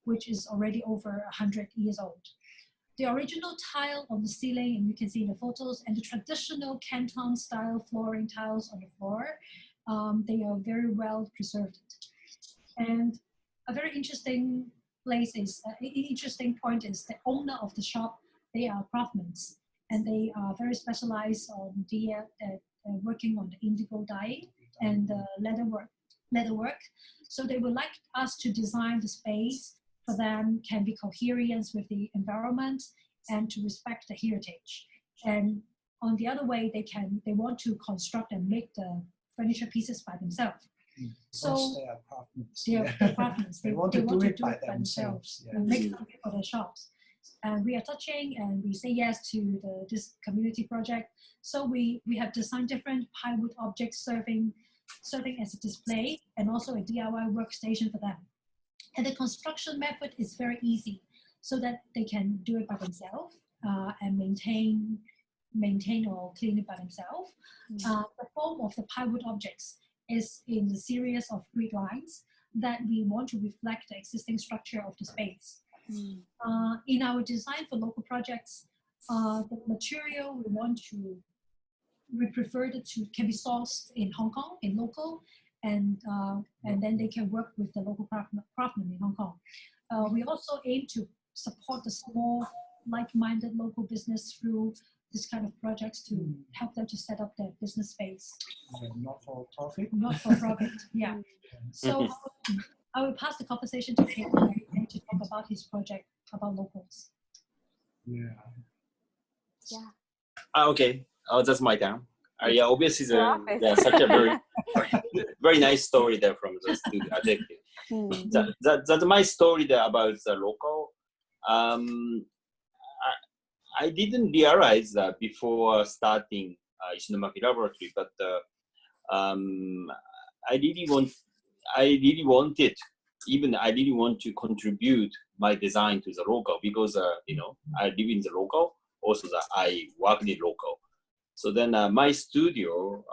which is already over 100 years old. The original tile on the ceiling, and you can see in the photos, and the traditional Canton style flooring tiles on the floor, they are very well preserved. And a very interesting place is, interesting point is the owner of the shop, they are craftsmen, and they are very specialized on the working on the indigo dye and leatherwork. So they would like us to design the space for them can be coherent with the environment and to respect the heritage. And on the other way, they want to construct and make the furniture pieces by themselves. So they are craftsmen. They're craftsmen. They want to do it by themselves. And make something for their shops. And we are touching and we say yes to this community project. So we have designed different plywood objects serving as a display and also a DIY workstation for them. And the construction method is very easy so that they can do it by themselves and maintain or clean it by themselves. The form of the plywood objects is in the series of grid lines that we want to reflect the existing structure of the space. In our design for local projects, the material we prefer that can be sourced in Hong Kong, in local, and then they can work with the local craftsmen in Hong Kong. We also aim to support the small, like-minded local business through this kind of projects to help them to set up their business space. Not for profit. Not for profit, yeah. So I will pass the conversation to Keiji to talk about his project about locals. Yeah. Okay. That's my turn. Yeah, obviously, such a very, very nice story there from the Studio Adjective. That's my story there about the local. I didn't realize that before starting Ishinomaki Laboratory, but I really wanted, even I really want to contribute my design to the local because I live in the local, also that I work in local. So then my studio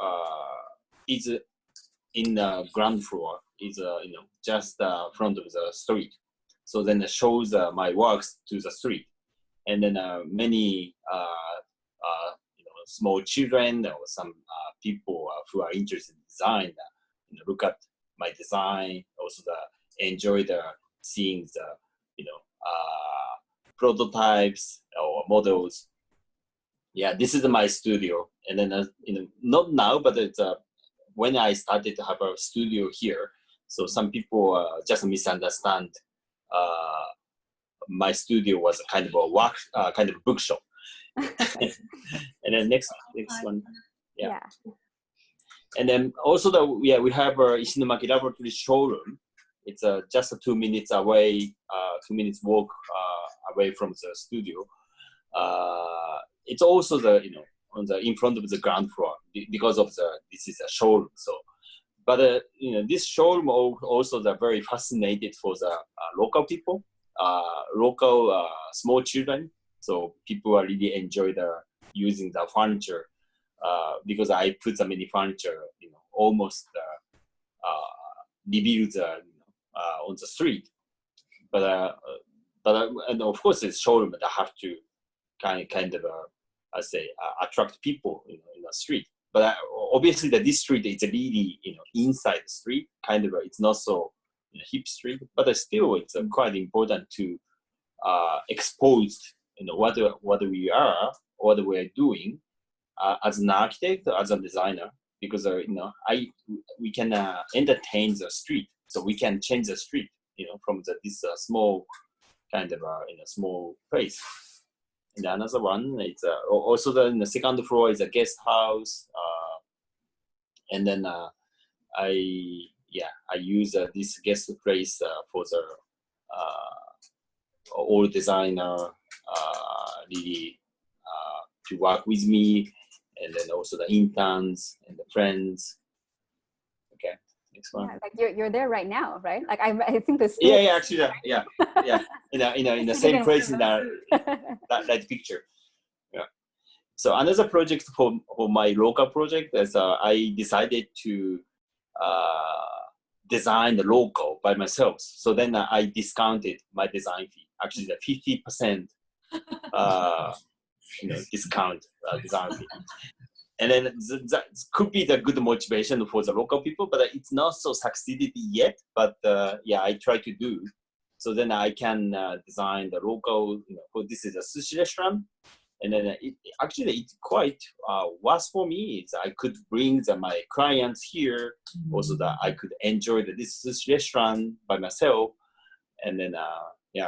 is in the ground floor, is just front of the street. So then it shows my works to the street, and then many small children or some people who are interested in design look at my design, also enjoy seeing the prototypes or models. Yeah, this is my studio, and then not now, but it's when I started to have a studio here. So some people just misunderstand. My studio was a kind of a kind of bookshop. And then next one, yeah. And then also we have a Ishinomaki Laboratory showroom. It's just 2 minutes away, 2 minutes walk away from the studio. It's also in front of the ground floor because of this is a showroom. So, but this showroom also very fascinated for the local people, local small children. So people are really enjoy using the furniture because I put so many furniture, almost rebuilt on the street. But and of course it's showroom that have to kind of I say attract people in the street. but obviously this street is really, inside the street, kind of, it's not so hip street, but still it's quite important to expose, what we are, what we are doing as an architect, as a designer, because we can entertain the street, so we can change the street, from this small kind of small place. And another one, it's also the second floor is a guest house, and then I use this guest place for the all designer really to work with me, and then also the interns and the friends. Okay, next one. Yeah, like you're there right now, right? Like I think the actually, in the same place in that picture. Yeah. So another project for my local project is I decided to design the logo by myself. So then I discounted my design fee. Actually, the 50% discount design fee. And then that could be the good motivation for the local people, but it's not so succeeded yet. But I try to do. So then I can design the logo. This is a sushi restaurant, and then it's quite worse for me. Is I could bring my clients here, also that I could enjoy this sushi restaurant by myself, and then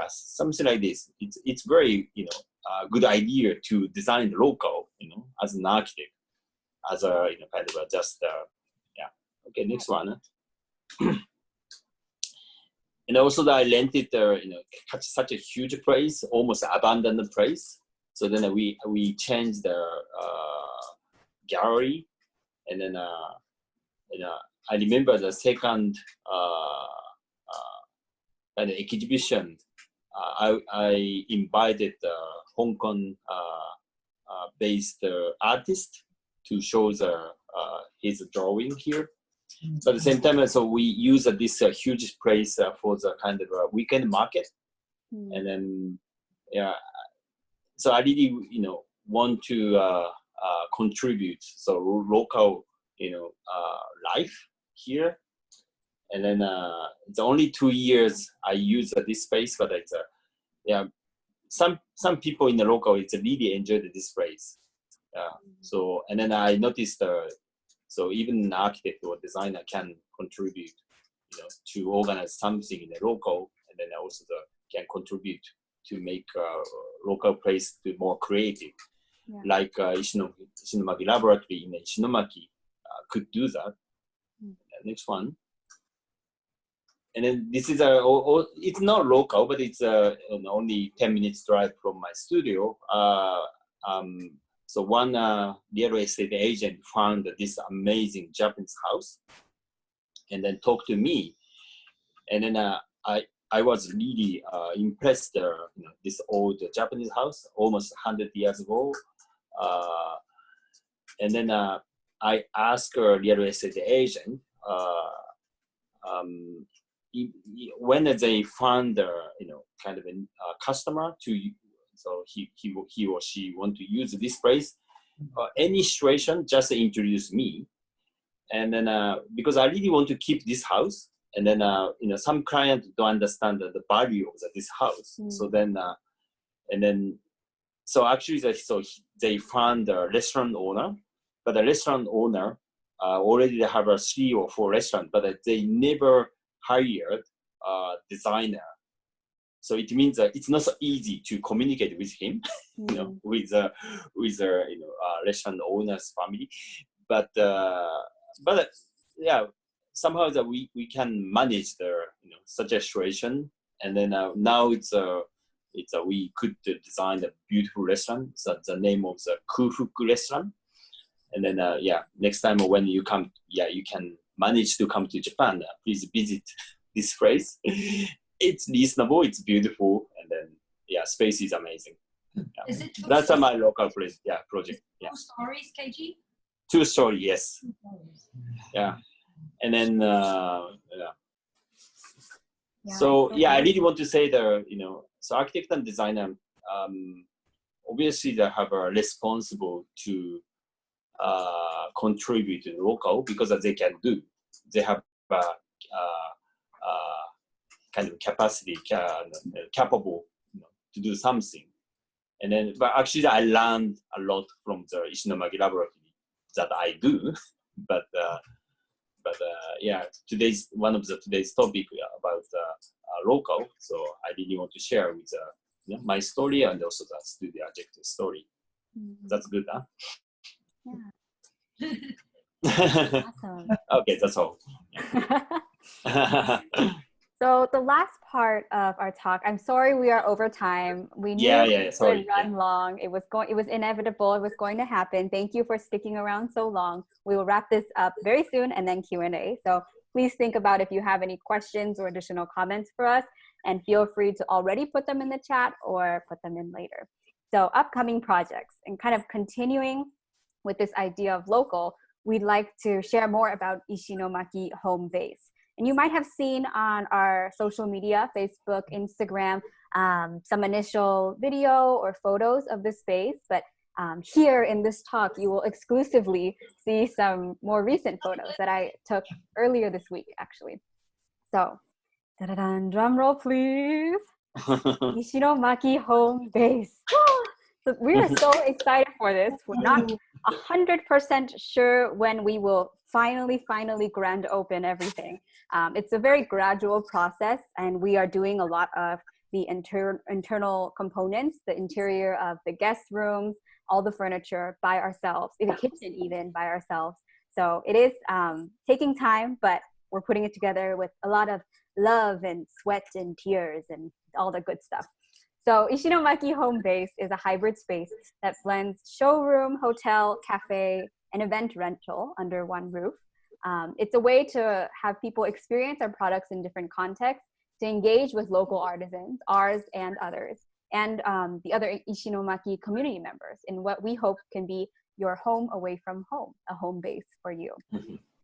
something like this. It's very good idea to design the logo, as an architect. As a kind of just okay, next one. And also that I rented such a huge place, almost abandoned place. So then we changed the gallery, and then I remember the second kind of exhibition. I invited the Hong Kong based artist to show his drawing here. So at the same time, so we use this huge place for the kind of weekend market, and then so I really want to contribute so local life here, and then it's only 2 years I use this space, but it's some people in the local really enjoyed this place. So, and then I noticed, so even an architect or designer can contribute, to organize something in the local, and then also can contribute to make local place to more creative, like Ishinomaki Laboratory in Ishinomaki could do that. Next one. And then this is it's not local, but it's only 10 minutes drive from my studio. So one real estate agent found this amazing Japanese house, and then talked to me, and then I was really impressed. This old Japanese house, almost 100 years ago, and then I asked a real estate agent when they found kind of a customer to. So he or she want to use this place, any situation, just introduce me. And then because I really want to keep this house, and then some clients don't understand the value of this house. So then and then so actually they found a restaurant owner, but the restaurant owner already have 3 or 4 restaurants, but they never hired a designer. So it means that it's not so easy to communicate with him, with the restaurant owner's family. But somehow that we can manage the such a situation, and then now we could design a beautiful restaurant. So the name of the Kufuku restaurant, and then next time when you come, you can manage to come to Japan. Please visit this place. It's reasonable, it's beautiful, and then space is amazing. Is it that's my local place, project. 2 stories, Keiji? 2 stories, yes. 2 stories. Yeah, and then so I really want to say so architect and designer obviously they have a responsible to contribute to the local because they can do. They have kind of capacity, capable to do something. And then, but actually, I learned a lot from the Ishinomaki Laboratory that I do. But yeah, today's one of today's topic about local. So I really want to share with my story and also the Studio Adjective story. That's good, huh? Yeah. Awesome. Okay, that's all. So the last part of our talk, I'm sorry we are over time. We knew it would run long. It was inevitable. It was going to happen. Thank you for sticking around so long. We will wrap this up very soon and then Q&A. So please think about if you have any questions or additional comments for us, and feel free to already put them in the chat or put them in later. So upcoming projects, and kind of continuing with this idea of local, we'd like to share more about Ishinomaki Home Base. And you might have seen on our social media, Facebook, Instagram, some initial video or photos of the space. But here in this talk, you will exclusively see some more recent photos that I took earlier this week, actually. So, da-da-dan, drum roll, please. Ishinomaki Home Base. So we are so excited for this. We're not 100% sure when we will finally grand open everything. It's a very gradual process, and we are doing a lot of the internal components, the interior of the guest rooms, all the furniture by ourselves, in the kitchen even by ourselves. So it is taking time, but we're putting it together with a lot of love and sweat and tears and all the good stuff. So Ishinomaki Home Base is a hybrid space that blends showroom, hotel, cafe, and event rental under one roof. It's a way to have people experience our products in different contexts, to engage with local artisans, ours and others, and the other Ishinomaki community members in what we hope can be your home away from home, a home base for you.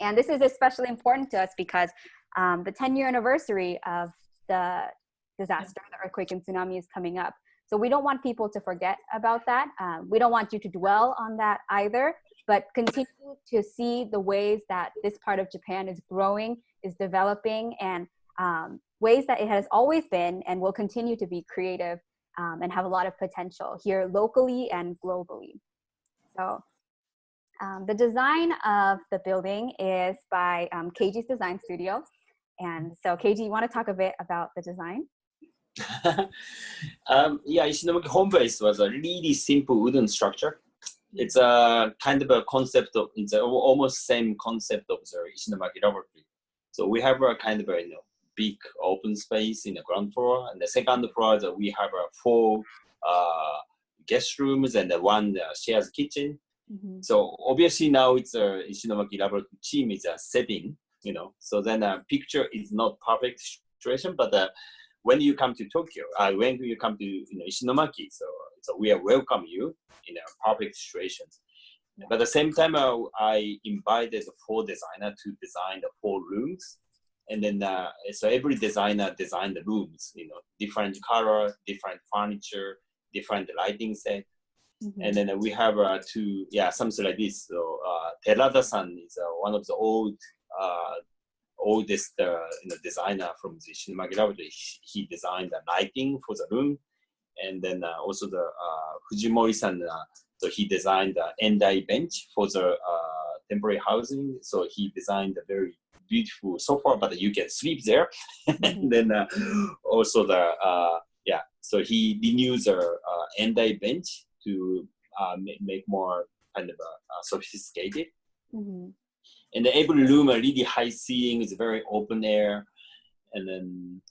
And this is especially important to us because the 10-year anniversary of the disaster, the earthquake and tsunami, is coming up. So we don't want people to forget about that. We don't want you to dwell on that either, but continue to see the ways that this part of Japan is growing, is developing, and ways that it has always been and will continue to be creative and have a lot of potential here locally and globally. So the design of the building is by Keiji's Design Studio. And so Keiji, you want to talk a bit about the design? Yeah, Ishinomaki Home Base was a really simple wooden structure. It's a kind of a concept of, it's almost same concept of the Ishinomaki Laboratory. So we have a kind of a big open space in the ground floor, and the second floor we have 4 guest rooms and 1 shared kitchen. So obviously now it's a Ishinomaki Laboratory team is a setting, so then a picture is not perfect situation, but when you come to Tokyo, when you come to Ishinomaki, so we welcome you in a perfect situation. But at the same time, I invited 4 designers to design the 4 rooms, and then so every designer designed the rooms, different color, different furniture, different lighting set, and then we have something like this. So Terada-san is one of the oldest designer from the Ishinomaki Laboratory. He designed the lighting for the room, and then also the Fujimori-san, so he designed the Endai bench for the temporary housing. So he designed a very beautiful sofa, but you can sleep there. And then also so he renews the Endai bench to make more kind of sophisticated. And every room a really high ceiling, is very open air, and then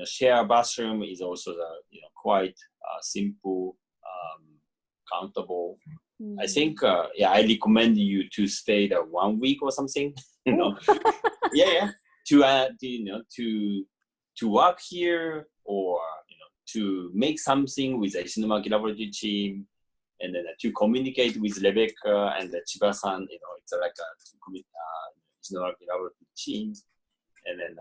share bathroom is also the quite simple, countable. I think I recommend you to stay there 1 week or something. To work here, or to make something with the Ishinomaki Laboratory team. And then to communicate with Rebekah and Chiba-san, it's like a Ishinomaki Laboratory team. And then,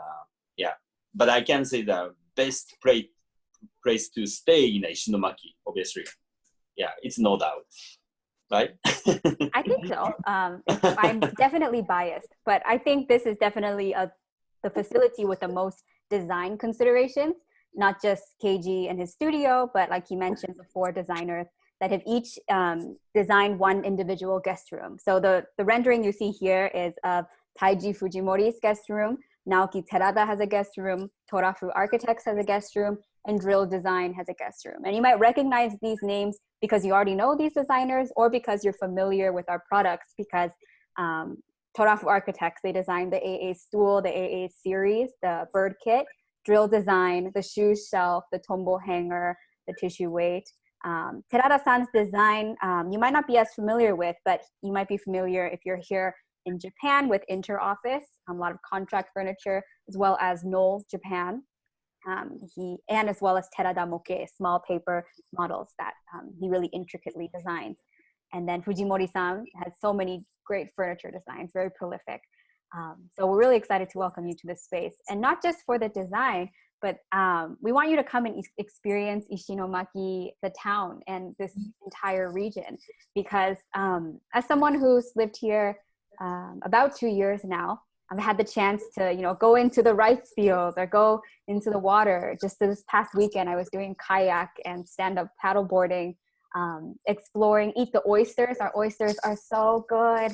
but I can say the best place to stay in Ishinomaki, obviously. Yeah, it's no doubt. right? I think so. I'm definitely biased, but I think this is definitely the facility with the most design considerations, not just Keiji and his studio, but like he mentioned, the 4 designers that have each designed one individual guest room. So the rendering you see here is of Taiji Fujimori's guest room, Naoki Terada has a guest room, Torafu Architects has a guest room, and Drill Design has a guest room. And you might recognize these names because you already know these designers or because you're familiar with our products, because Torafu Architects, they designed the AA stool, the AA series, the bird kit, Drill Design, the shoe shelf, the tombo hanger, the tissue weight. Terada-san's design, you might not be as familiar with, but you might be familiar if you're here in Japan with Interoffice, a lot of contract furniture, as well as Knoll Japan. And as well as Terada Moke, small paper models that he really intricately designs. And then Fujimori-san has so many great furniture designs, very prolific. So we're really excited to welcome you to this space. And not just for the design, but we want you to come and experience Ishinomaki, the town, and this entire region. Because as someone who's lived here about 2 years now, I've had the chance to, go into the rice fields or go into the water. Just this past weekend, I was doing kayak and stand-up paddleboarding, exploring, eat the oysters. Our oysters are so good.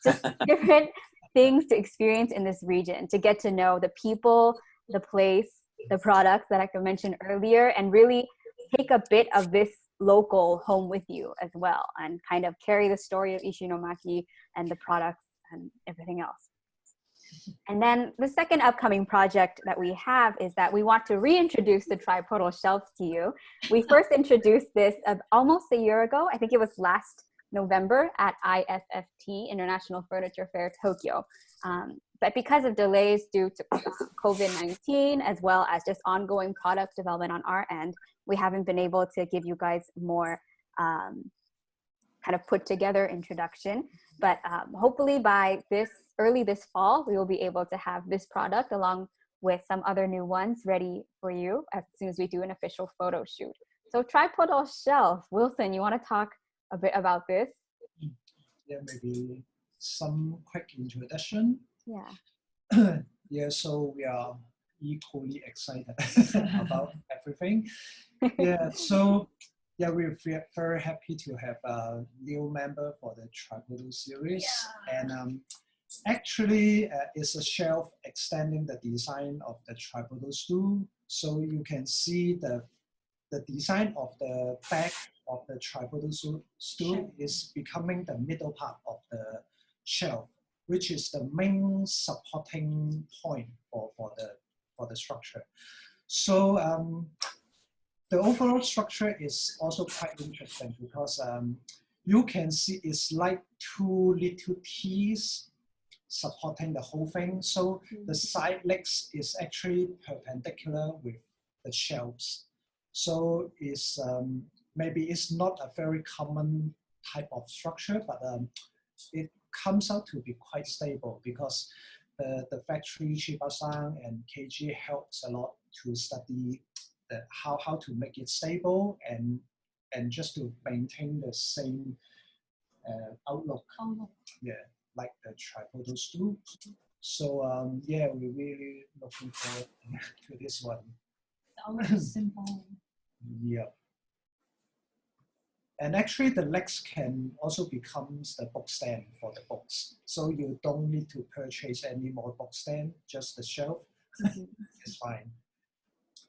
Just different things to experience in this region, to get to know the people, the place, the products that I mentioned earlier, and really take a bit of this local home with you as well, and kind of carry the story of Ishinomaki and the products and everything else. And then the second upcoming project that we have is that we want to reintroduce the tripodal shelves to you. We first introduced this almost a year ago. I think it was last November at IFFT, International Furniture Fair, Tokyo. But because of delays due to COVID-19, as well as just ongoing product development on our end, we haven't been able to give you guys more kind of put together introduction. But hopefully by early this fall, we will be able to have this product along with some other new ones ready for you as soon as we do an official photo shoot. So tripodal shelf, Wilson, you want to talk a bit about this? Yeah, maybe some quick introduction. Yeah. Yeah, so we are equally excited about everything. Yeah, so yeah, we're very happy to have a new member for the Tripodal series. Yeah. And actually, it's a shelf extending the design of the Tripodal stool. So you can see the design of the back of the Tripodal stool is becoming the middle part of the shelf, which is the main supporting point for the structure. So the overall structure is also quite interesting because you can see it's like 2 little T's supporting the whole thing. So the side legs is actually perpendicular with the shelves. So it's maybe it's not a very common type of structure, but it comes out to be quite stable because the factory Chiba-san and Keiji helps a lot to study how to make it stable and just to maintain the same outlook. Yeah, like the tripodal stool. So yeah, we're really looking forward to this one. Always simple. Yeah. And actually the legs can also become the book stand for the books. So you don't need to purchase any more book stand, just the shelf. It's fine.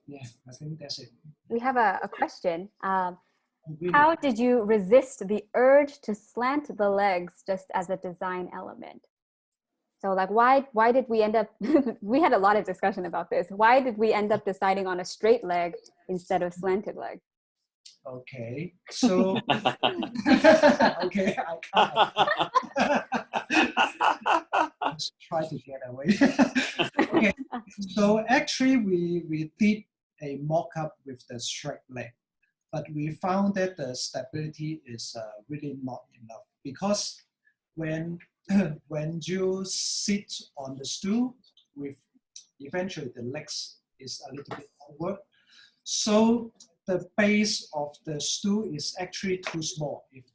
Yeah, I think that's it. We have a question. Really? How did you resist the urge to slant the legs just as a design element? So like, why did we end up, we had a lot of discussion about this. Why did we end up deciding on a straight leg instead of slanted leg? Okay, so, okay, I can't. Let's try to get away. Okay, so actually we did a mock-up with the straight leg, but we found that the stability is really not enough because when you sit on the stool, with eventually the legs is a little bit outward, so the base of the stool is actually too small. If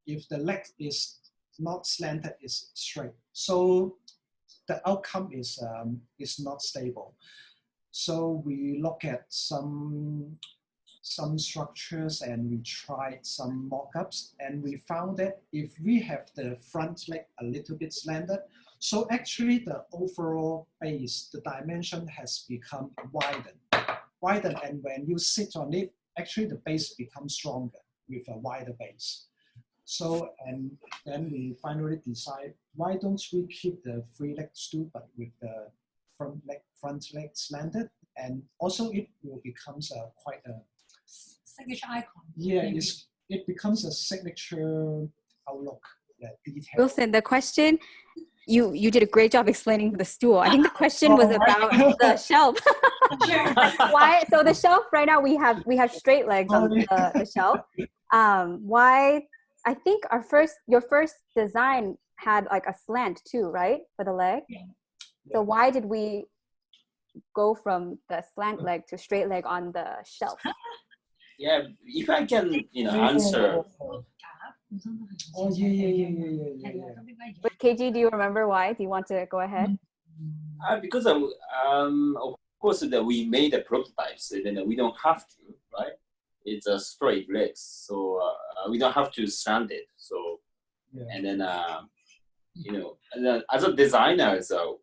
if the leg is not slanted, it's straight. So the outcome is not stable. So we look at some structures and we tried some mock-ups, and we found that if we have the front leg a little bit slanted, so actually the overall base, the dimension has become widened, and when you sit on it, actually the base becomes stronger with a wider base. So, and then we finally decide, why don't we keep the free leg stool but with the front leg slanted, and also it will becomes quite a signature icon. Yeah, it becomes a signature outlook. Yeah, detail. Wilson, the question, you did a great job explaining the stool. I think the question was about the shelf. Why? So the shelf right now we have straight legs on the shelf. Why? I think your first design had like a slant too, right, for the leg? Yeah. So why did we go from the slant leg to straight leg on the shelf? Yeah, if I can, answer. Oh yeah. But KG, do you remember why? Do you want to go ahead? Because of course that we made the prototypes, and then we don't have to, right? It's a straight legs, so we don't have to slant it. So, and then and then as a designer, so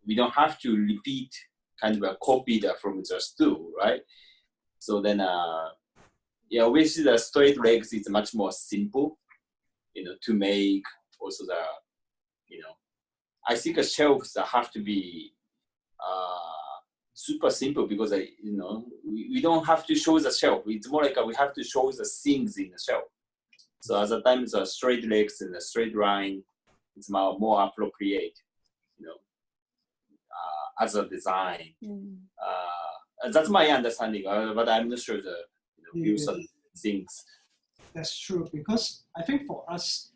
we don't have to repeat kind of a copy from the stool, right? So then, obviously the straight legs is much more simple, to make. Also the, I think shelves have to be super simple, because we don't have to show the shelf. It's more like we have to show the things in the shelf. So at the time, the straight legs and the straight line, it's more appropriate, as a design. That's my understanding, but I'm not sure the views and things. That's true, because I think for us,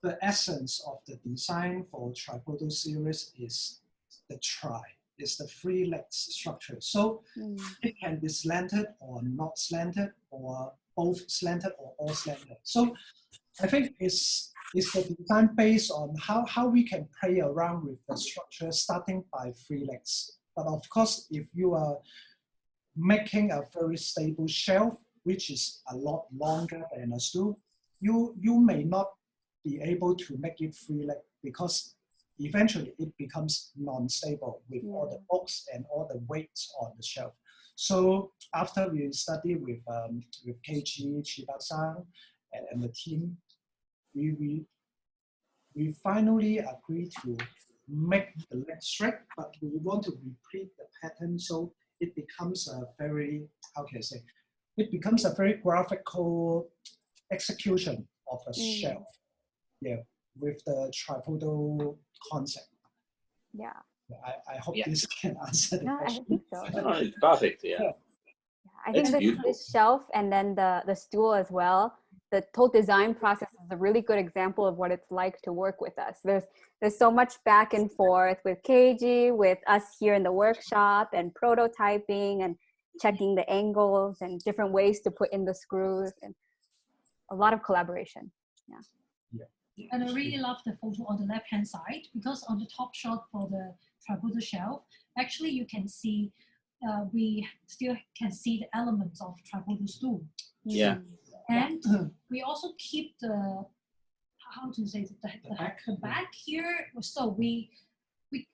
the essence of the design for Tripodal series is the is the free leg structure. So it can be slanted or not slanted, or both slanted or all slanted. So I think it's the design based on how we can play around with the structure, starting by free legs. But of course, if you are making a very stable shelf, which is a lot longer than a stool, you may not be able to make it free leg, because eventually it becomes non-stable with all the books and all the weights on the shelf. So after we study with Keiji Ashizawa and the team, we finally agreed to make the leg straight, but we want to repeat the pattern, so it becomes a very, how can I say, it becomes a very graphical execution of a shelf. Yeah, with the tripodal concept. Yeah. I hope this can answer the question. I think so. No, it's perfect. Yeah. I think this shelf and then the stool as well, the whole design process is a really good example of what it's like to work with us. There's so much back and forth with Keiji, with us here in the workshop, and prototyping and checking the angles and different ways to put in the screws, and a lot of collaboration. And I really love the photo on the left-hand side, because on the top shot for the tripodal shelf, actually you can see, we still can see the elements of tripodal stool. Yeah. And we also keep the, how to say, the back here. So we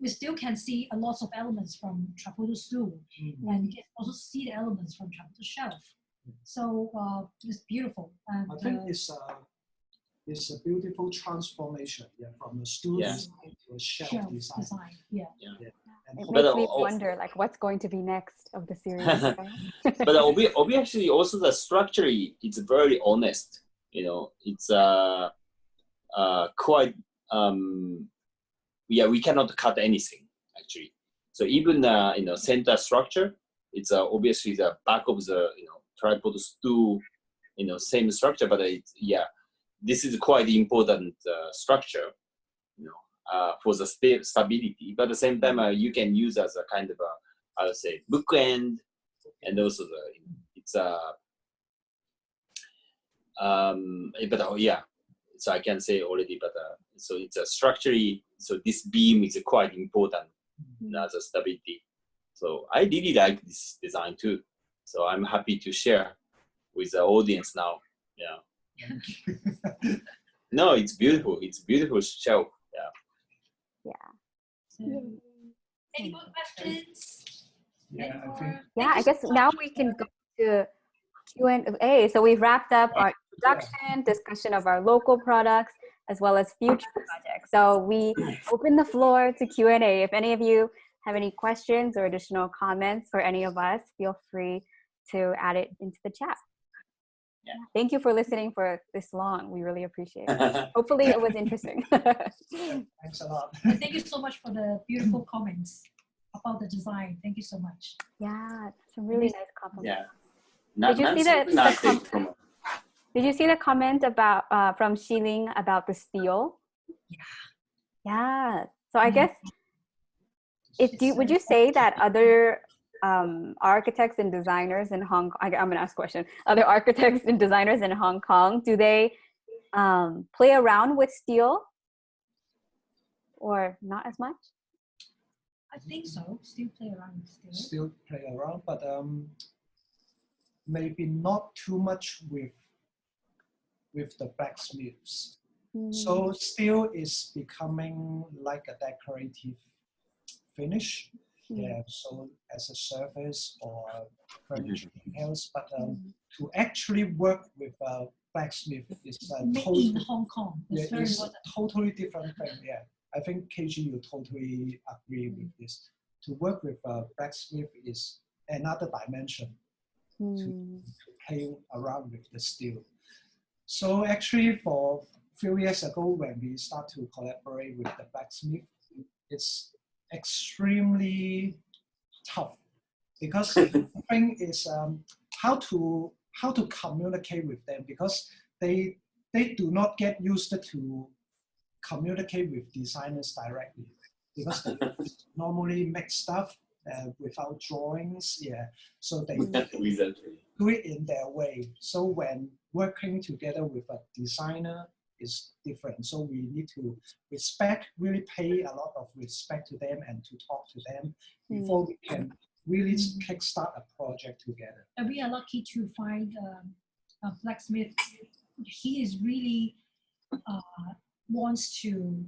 still can see a lot of elements from tripodal stool, and you can also see the elements from tripodal shelf. So it's beautiful. And, I think it's a beautiful transformation, from a stool design to a shelf design. It makes me wonder, like, what's going to be next of the series. Right? But obviously, also the structure, it's very honest. It's quite. We cannot cut anything actually. So even center structure, it's obviously the back of the tripod stool, same structure, but this is quite important structure, for the stability. But at the same time, you can use as a kind of I would say bookend, and also it's so I can say already, but so it's a structurally, so this beam is quite important as a stability. So I really like this design too. So I'm happy to share with the audience now. Yeah. No, it's beautiful. It's beautiful shelf. Yeah. So, any more questions? Yeah, I think. Yeah, I guess now we can go to Q&A. So we've wrapped up our introduction, discussion of our local products, as well as future projects. So we open the floor to Q&A. If any of you have any questions or additional comments for any of us, feel free to add it into the chat. Yeah. Thank you for listening for this long. We really appreciate it. Hopefully it was interesting. Thanks a lot. And thank you so much for the beautiful comments about the design. Thank you so much. Yeah, some really nice compliments. Yeah. Did you see the comment about from Xiling about the steel? Yeah. So I guess would you say that other architects and designers in Hong Kong, I'm gonna ask a question, other architects and designers in Hong Kong, do they play around with steel or not as much? I think so. Still play around with steel. Still play around, but maybe not too much with the blacksmiths. So steel is becoming like a decorative finish. Yeah, so as a surface or furniture else, but to actually work with a blacksmith is in Hong Kong. It's a totally different thing. Yeah, I think Keiji, you totally agree with this. To work with a blacksmith is another dimension to play around with the steel. So actually, for a few years ago, when we start to collaborate with the blacksmith, it's extremely tough because the thing is how to communicate with them, because they do not get used to communicate with designers directly, because they normally make stuff without drawings. Yeah, so they do it in their way. So when working together with a designer is different. So we need to really pay a lot of respect to them and to talk to them before we can really kickstart a project together. And we are lucky to find a blacksmith. He is really wants to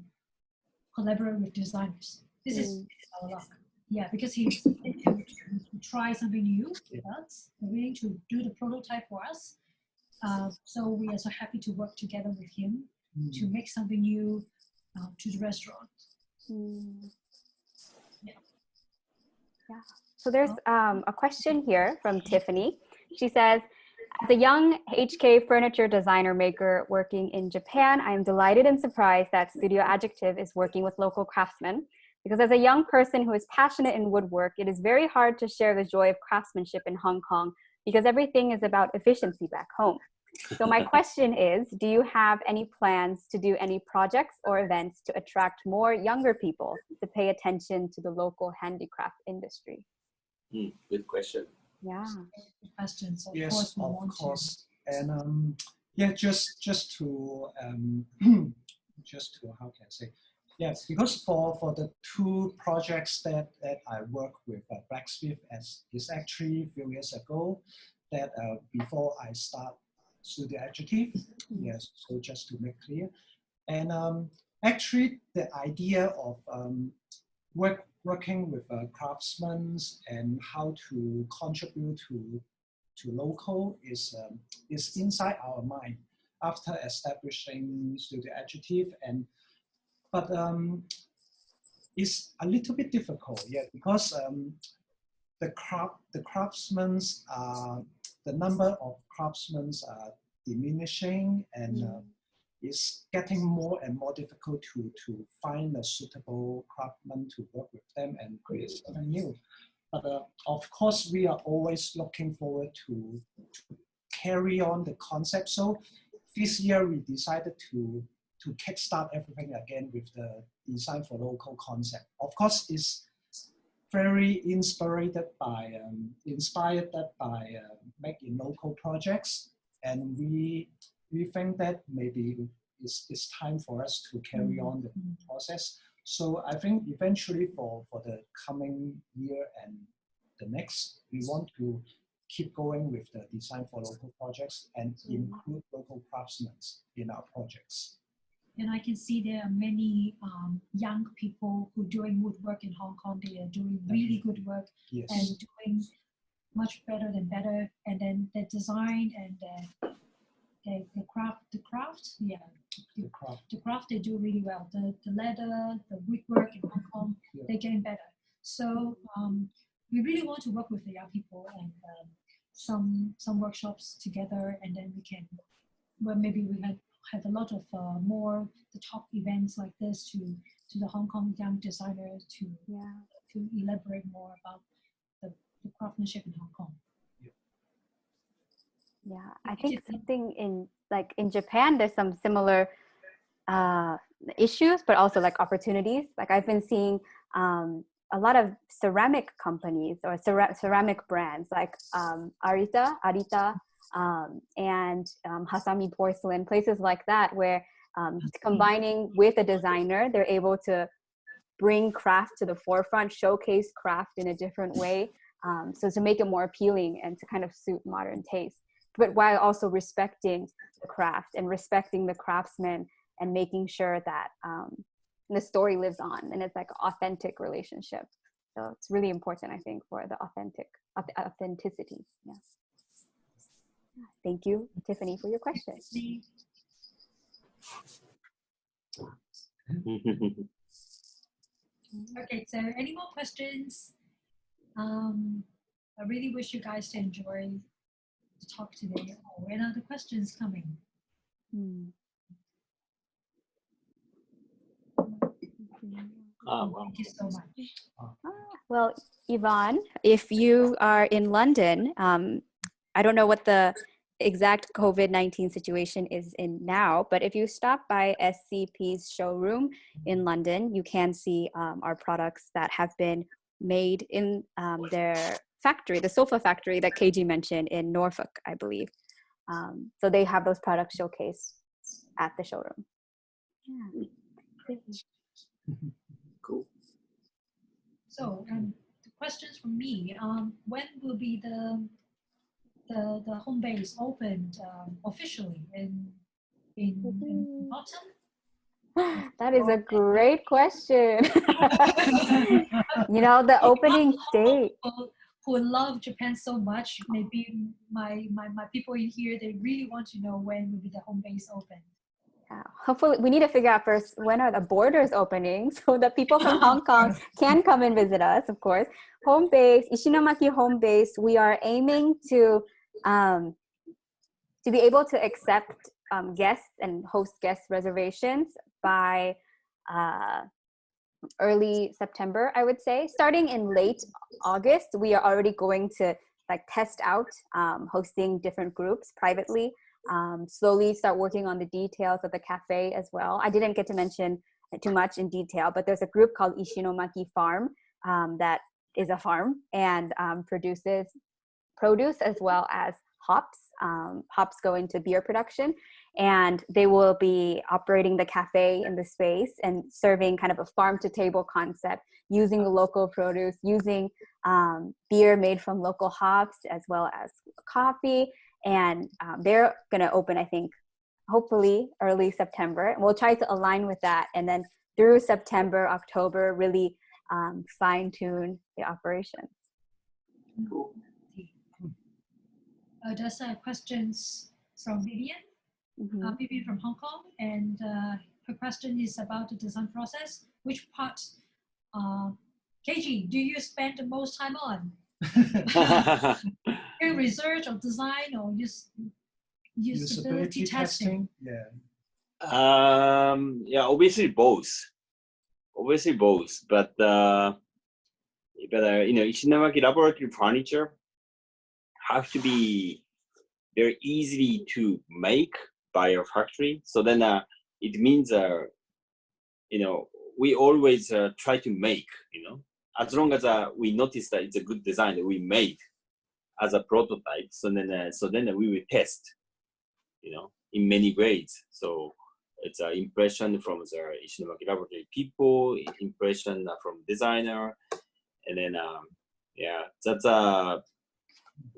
collaborate with designers. This is our luck. Yeah, because he's willing to try something new with us, willing to do the prototype for us. So we are so happy to work together with him to make something new to the restaurant. Yeah. So there's a question here from Tiffany. She says, as a young HK furniture designer maker working in Japan, I am delighted and surprised that Studio Adjective is working with local craftsmen. Because as a young person who is passionate in woodwork, it is very hard to share the joy of craftsmanship in Hong Kong because everything is about efficiency back home. So my question is, do you have any plans to do any projects or events to attract more younger people to pay attention to the local handicraft industry? Good question. Yeah. Good questions. Yes, of course. And yeah, just to how can I say? Yes, because for the two projects that I work with blacksmith, is actually a few years ago that before I start Studio Adjective. Yes, so just to make clear. And actually the idea of working with craftsmen and how to contribute to local is inside our mind after establishing Studio Adjective. But it's a little bit difficult, yeah, because the craftsmen the number of craftsmen are diminishing, and it's getting more and more difficult to find a suitable craftsman to work with them and create something new. But of course, we are always looking forward to carry on the concept. So this year we decided to kickstart everything again with the design for local concept. Of course, it's very inspired by making local projects, and we think that maybe it's time for us to carry on the process. So I think eventually for the coming year and the next, we want to keep going with the design for local projects and include local craftsmen in our projects. And I can see there are many young people who are doing woodwork in Hong Kong. They are doing really good work and doing much better. And then the design and the craft, they do really well. The leather, the woodwork in Hong Kong, they're getting better. So we really want to work with the young people and some workshops together, and then we can, well, maybe we have a lot of more the top events like this to the Hong Kong young designers to elaborate more about the craftsmanship in Hong Kong. Yeah, I think something in Japan, there's some similar issues, but also like opportunities. Like I've been seeing a lot of ceramic companies or ceramic brands like Arita, and Hasami Porcelain, places like that, where combining with a designer, they're able to bring craft to the forefront, showcase craft in a different way, so to make it more appealing and to kind of suit modern taste, but while also respecting the craft and respecting the craftsmen and making sure that the story lives on and it's like an authentic relationship. So it's really important, I think, for the authenticity. Yeah. Thank you, Tiffany, for your question. Okay, so any more questions? I really wish you guys to enjoy the talk today. Oh, when are the questions coming? Thank you so much. Well, Yvonne, if you are in London, I don't know what the exact COVID-19 situation is in now, but if you stop by SCP's showroom in London, you can see our products that have been made in their factory, the sofa factory that Keiji mentioned in Norfolk, I believe. So they have those products showcased at the showroom. Yeah. Cool. So, the questions from me. When will be the home base opened officially in autumn? That is a great question. You know, the opening date. Who love Japan so much, maybe my people in here, they really want to know when will be the home base open. Hopefully, we need to figure out first when are the borders opening so that people from Hong Kong can come and visit us, of course. Home base, Ishinomaki home base, we are aiming to be able to accept guests and host guest reservations by early September, I would say. Starting in late August, we are already going to like test out hosting different groups privately. Slowly start working on the details of the cafe as well. I didn't get to mention too much in detail, but there's a group called Ishinomaki Farm that is a farm and produces produce as well as hops. Hops go into beer production, and they will be operating the cafe in the space and serving kind of a farm-to-table concept, using the local produce, using beer made from local hops as well as coffee. And they're going to open, I think, hopefully early September. We'll try to align with that. And then through September, October, really fine-tune the operations. Cool. There's questions from Vivian. Vivian from Hong Kong. And her question is about the design process. Which part, Keiji, do you spend the most time on? Research or design or usability testing? Yeah, obviously both. But you know, Ishinomaki Laboratory furniture have to be very easily to make by our factory. So then it means you know, we always try to make, you know, as long as we notice that it's a good design that we made as a prototype. So then we will test, you know, in many ways. So it's an impression from the Ishinomaki Laboratory people, impression from designer, and then yeah, that's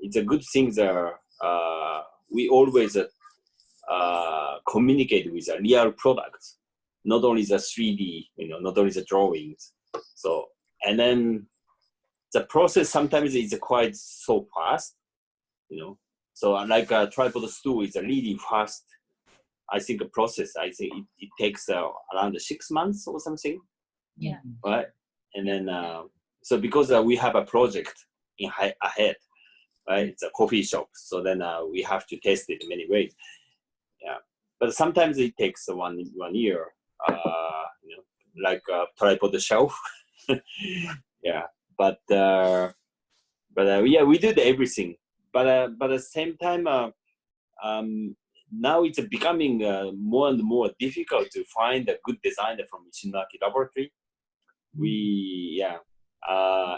it's a good thing that we always communicate with a real product, not only the 3D, not only the drawings. So, and then the process sometimes is quite so fast, So like a Tripodal Stool is a really fast, I think, a process. I think it takes around 6 months or something. Yeah. Right. And then, so because we have a project ahead, right? It's a coffee shop. So then we have to test it in many ways. Yeah. But sometimes it takes one year, like a tripod shelf. Yeah. But yeah, we did everything. But at the same time, now it's becoming more and more difficult to find a good designer from Ishinomaki Laboratory.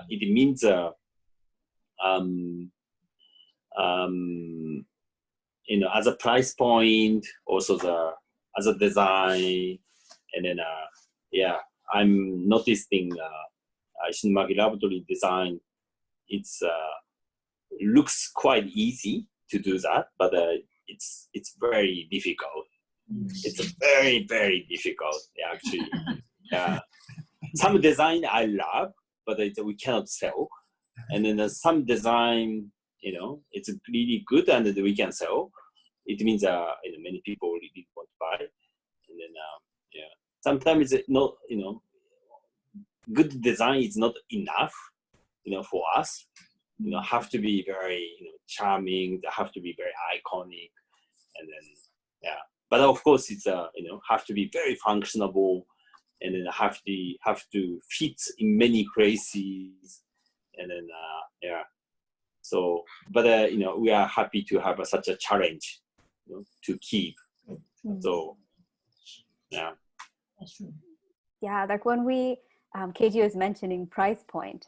It means as a price point, also as a design, and then I'm noticing Ishinomaki Laboratory design. It's looks quite easy to do that, but it's very difficult. It's very, very difficult, actually. Yeah. Some design I love, but we cannot sell. And then some design, it's really good and we can sell. It means many people really want to buy. And then sometimes it's not, good design is not enough, for us. Have to be very charming. They have to be very iconic, and then But of course, it's have to be very functionable, and then have to fit in many places, and then So, but we are happy to have such a challenge, to keep. So, yeah. That's true. Yeah, like when Keiji was mentioning price point.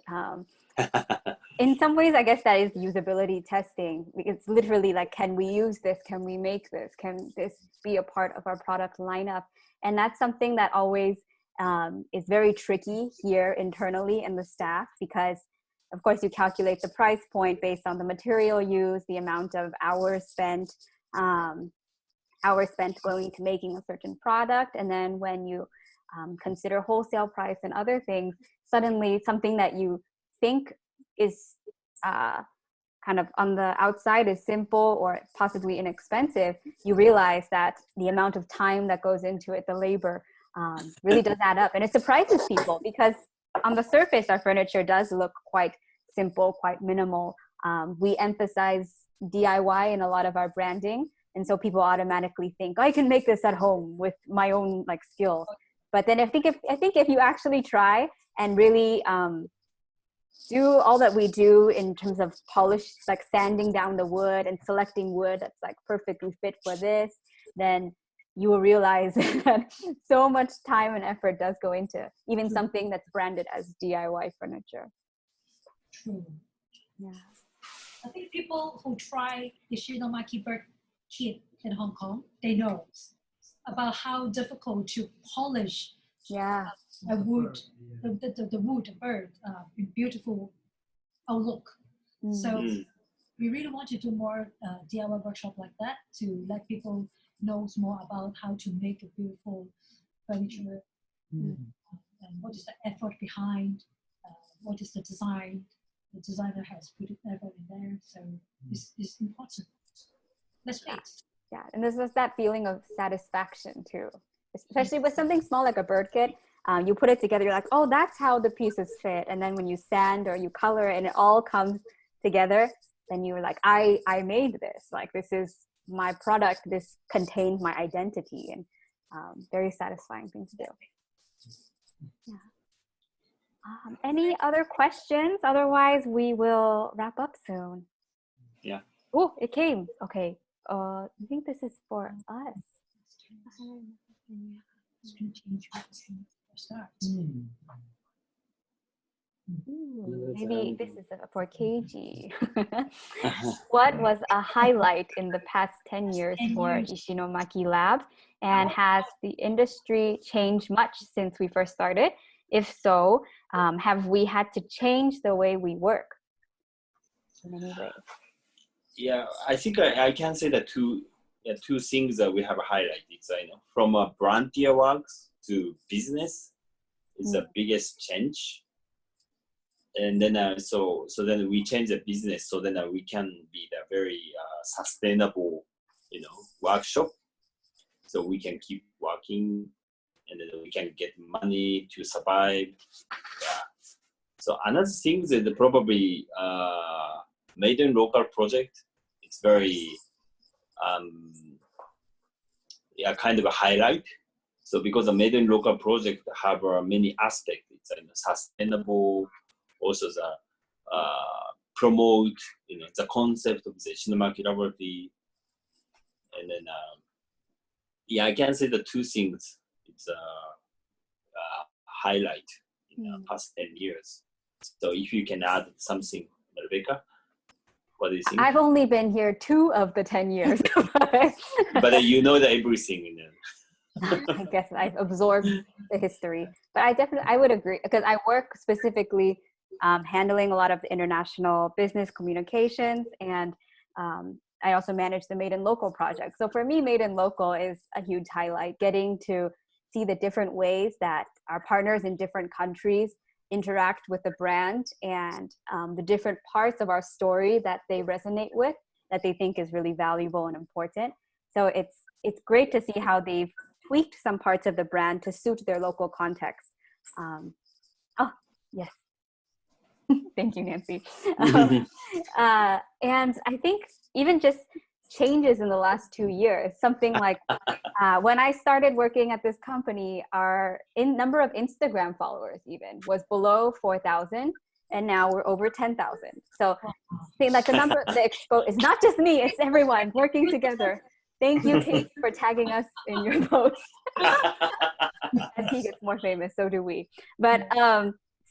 In some ways, I guess that is usability testing. It's literally like, can we use this? Can we make this? Can this be a part of our product lineup? And that's something that always is very tricky here internally in the staff, because of course you calculate the price point based on the material used, the amount of hours spent going to making a certain product. And then when you consider wholesale price and other things, suddenly something that you think is kind of on the outside is simple or possibly inexpensive, you realize that the amount of time that goes into it, the labor, really does add up. And it surprises people, because on the surface, our furniture does look quite simple, quite minimal. We emphasize DIY in a lot of our branding. And so people automatically think, I can make this at home with my own skill. But then I think if you actually try and really do all that we do in terms of polish, like sanding down the wood and selecting wood that's perfectly fit for this, then you will realize that so much time and effort does go into even something that's branded as DIY furniture. True. Yeah. I think people who try Ishinomaki bird kit in Hong Kong, they know about how difficult to polish a wood, the wood, the bird, in beautiful outlook. So we really want to do more DIY workshop like that to let people know more about how to make a beautiful furniture, and what is the effort behind, what is the design. The designer has put effort in there, so it's important. Let's wait. Yeah, and there's that feeling of satisfaction too, especially with something small like a bird kit. You put it together, you're like, oh, that's how the pieces fit. And then when you sand or you color it and it all comes together, then you're like, I made this. This is my product. This contains my identity, and very satisfying thing to do. Yeah. Any other questions? Otherwise, we will wrap up soon. Yeah. Oh, it came. Okay. I think this is for us. Maybe this is for Keiji. What was a highlight in the past 10 years for Ishinomaki Lab? And has the industry changed much since we first started? If so, have we had to change the way we work in any way? Yeah, I think I can say that two things that we have highlighted. So, from a volunteer works to business is the biggest change. And then so then we change the business so then we can be the very sustainable workshop, so we can keep working and then we can get money to survive. Yeah. So another thing is probably made in local project. It's very kind of a highlight. So because the made in local project have many aspects. It's sustainable, also the promote the concept of the Ishinomaki Laboratory, and then I can say the two things. It's a highlight in the past 10 years. So if you can add something, Rebekah, what do you think? I've only been here 2 of the 10 years. But you know that everything. I guess I've absorbed the history. But I would agree, because I work specifically handling a lot of the international business communications, and I also manage the Made in Local project. So for me, Made in Local is a huge highlight, getting to see the different ways that our partners in different countries interact with the brand, and the different parts of our story that they resonate with, that they think is really valuable and important. So it's great to see how they've tweaked some parts of the brand to suit their local context. Oh, yes. Thank you, Nancy. And I think even just changes in the last 2 years, something like when I started working at this company, our number of Instagram followers even was below 4,000, and now we're over 10,000. So like the number, it's not just me, it's everyone working together. Thank you, Kate, for tagging us in your post. As he gets more famous, so do we. But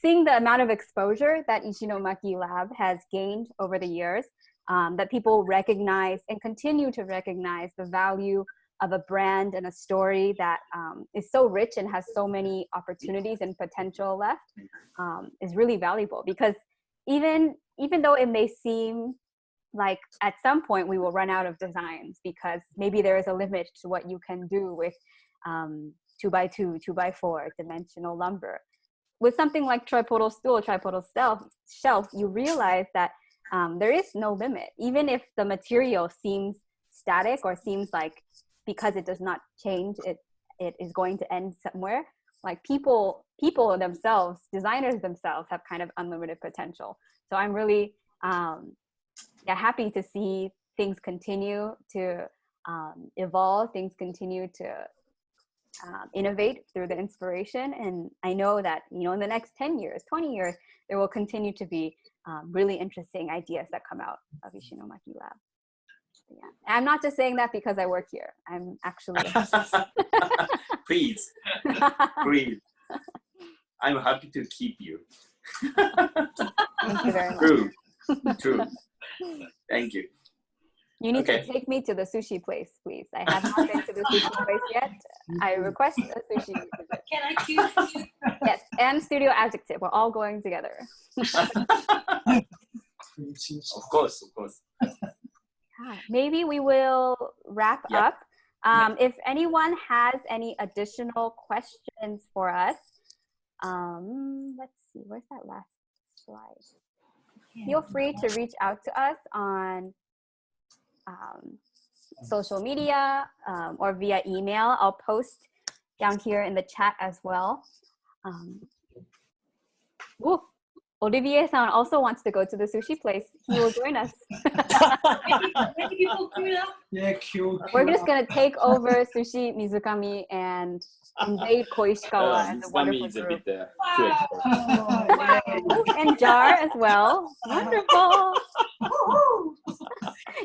seeing the amount of exposure that Ishinomaki Lab has gained over the years, that people recognize and continue to recognize the value of a brand and a story that is so rich and has so many opportunities and potential left, is really valuable. Because even though it may seem like at some point we will run out of designs, because maybe there is a limit to what you can do with 2x2, 2x4 dimensional lumber. With something like Tripodal Stool, Tripodal Shelf, you realize that there is no limit. Even if the material seems static or seems like, because it does not change, it is going to end somewhere. Like people themselves, designers themselves, have kind of unlimited potential. So I'm really happy to see things continue to evolve, things continue to innovate through the inspiration. And I know that, in the next 10 years, 20 years, there will continue to be really interesting ideas that come out of Ishinomaki Lab. Yeah. I'm not just saying that because I work here. I'm actually Please. I'm happy to keep you. Thank you very much. True. Thank you. You need to take me to the sushi place, please. I have not been to the sushi place yet. I request a sushi visit. Can I choose? Yes, and Studio Adjective. We're all going together. Of course. Maybe we will wrap up. If anyone has any additional questions for us, let's see, where's that last slide? Feel free to reach out to us on social media or via email. I'll post down here in the chat as well. Olivier-san also wants to go to the sushi place. He will join us. Yeah, cute. We're just going to take over Sushi Mizukami and invade Koishikawa as a wonderful group. And Jar as well. Wonderful.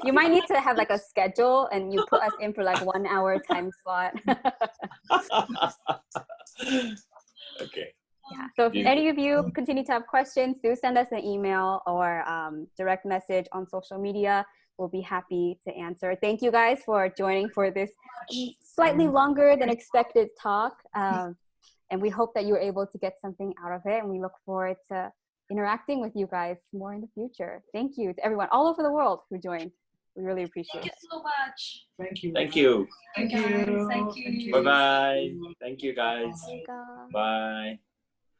You might need to have like a schedule and you put us in for like 1 hour time slot. Okay. Yeah. So if any of you continue to have questions, do send us an email or direct message on social media. We'll be happy to answer. Thank you guys for joining for this slightly longer than expected talk. And we hope that you were able to get something out of it. And we look forward to interacting with you guys more in the future. Thank you to everyone all over the world who joined. We really appreciate it. Thank you so much. Thank you. Thank you. Thank you. Bye bye. Thank you guys. Bye. Bye.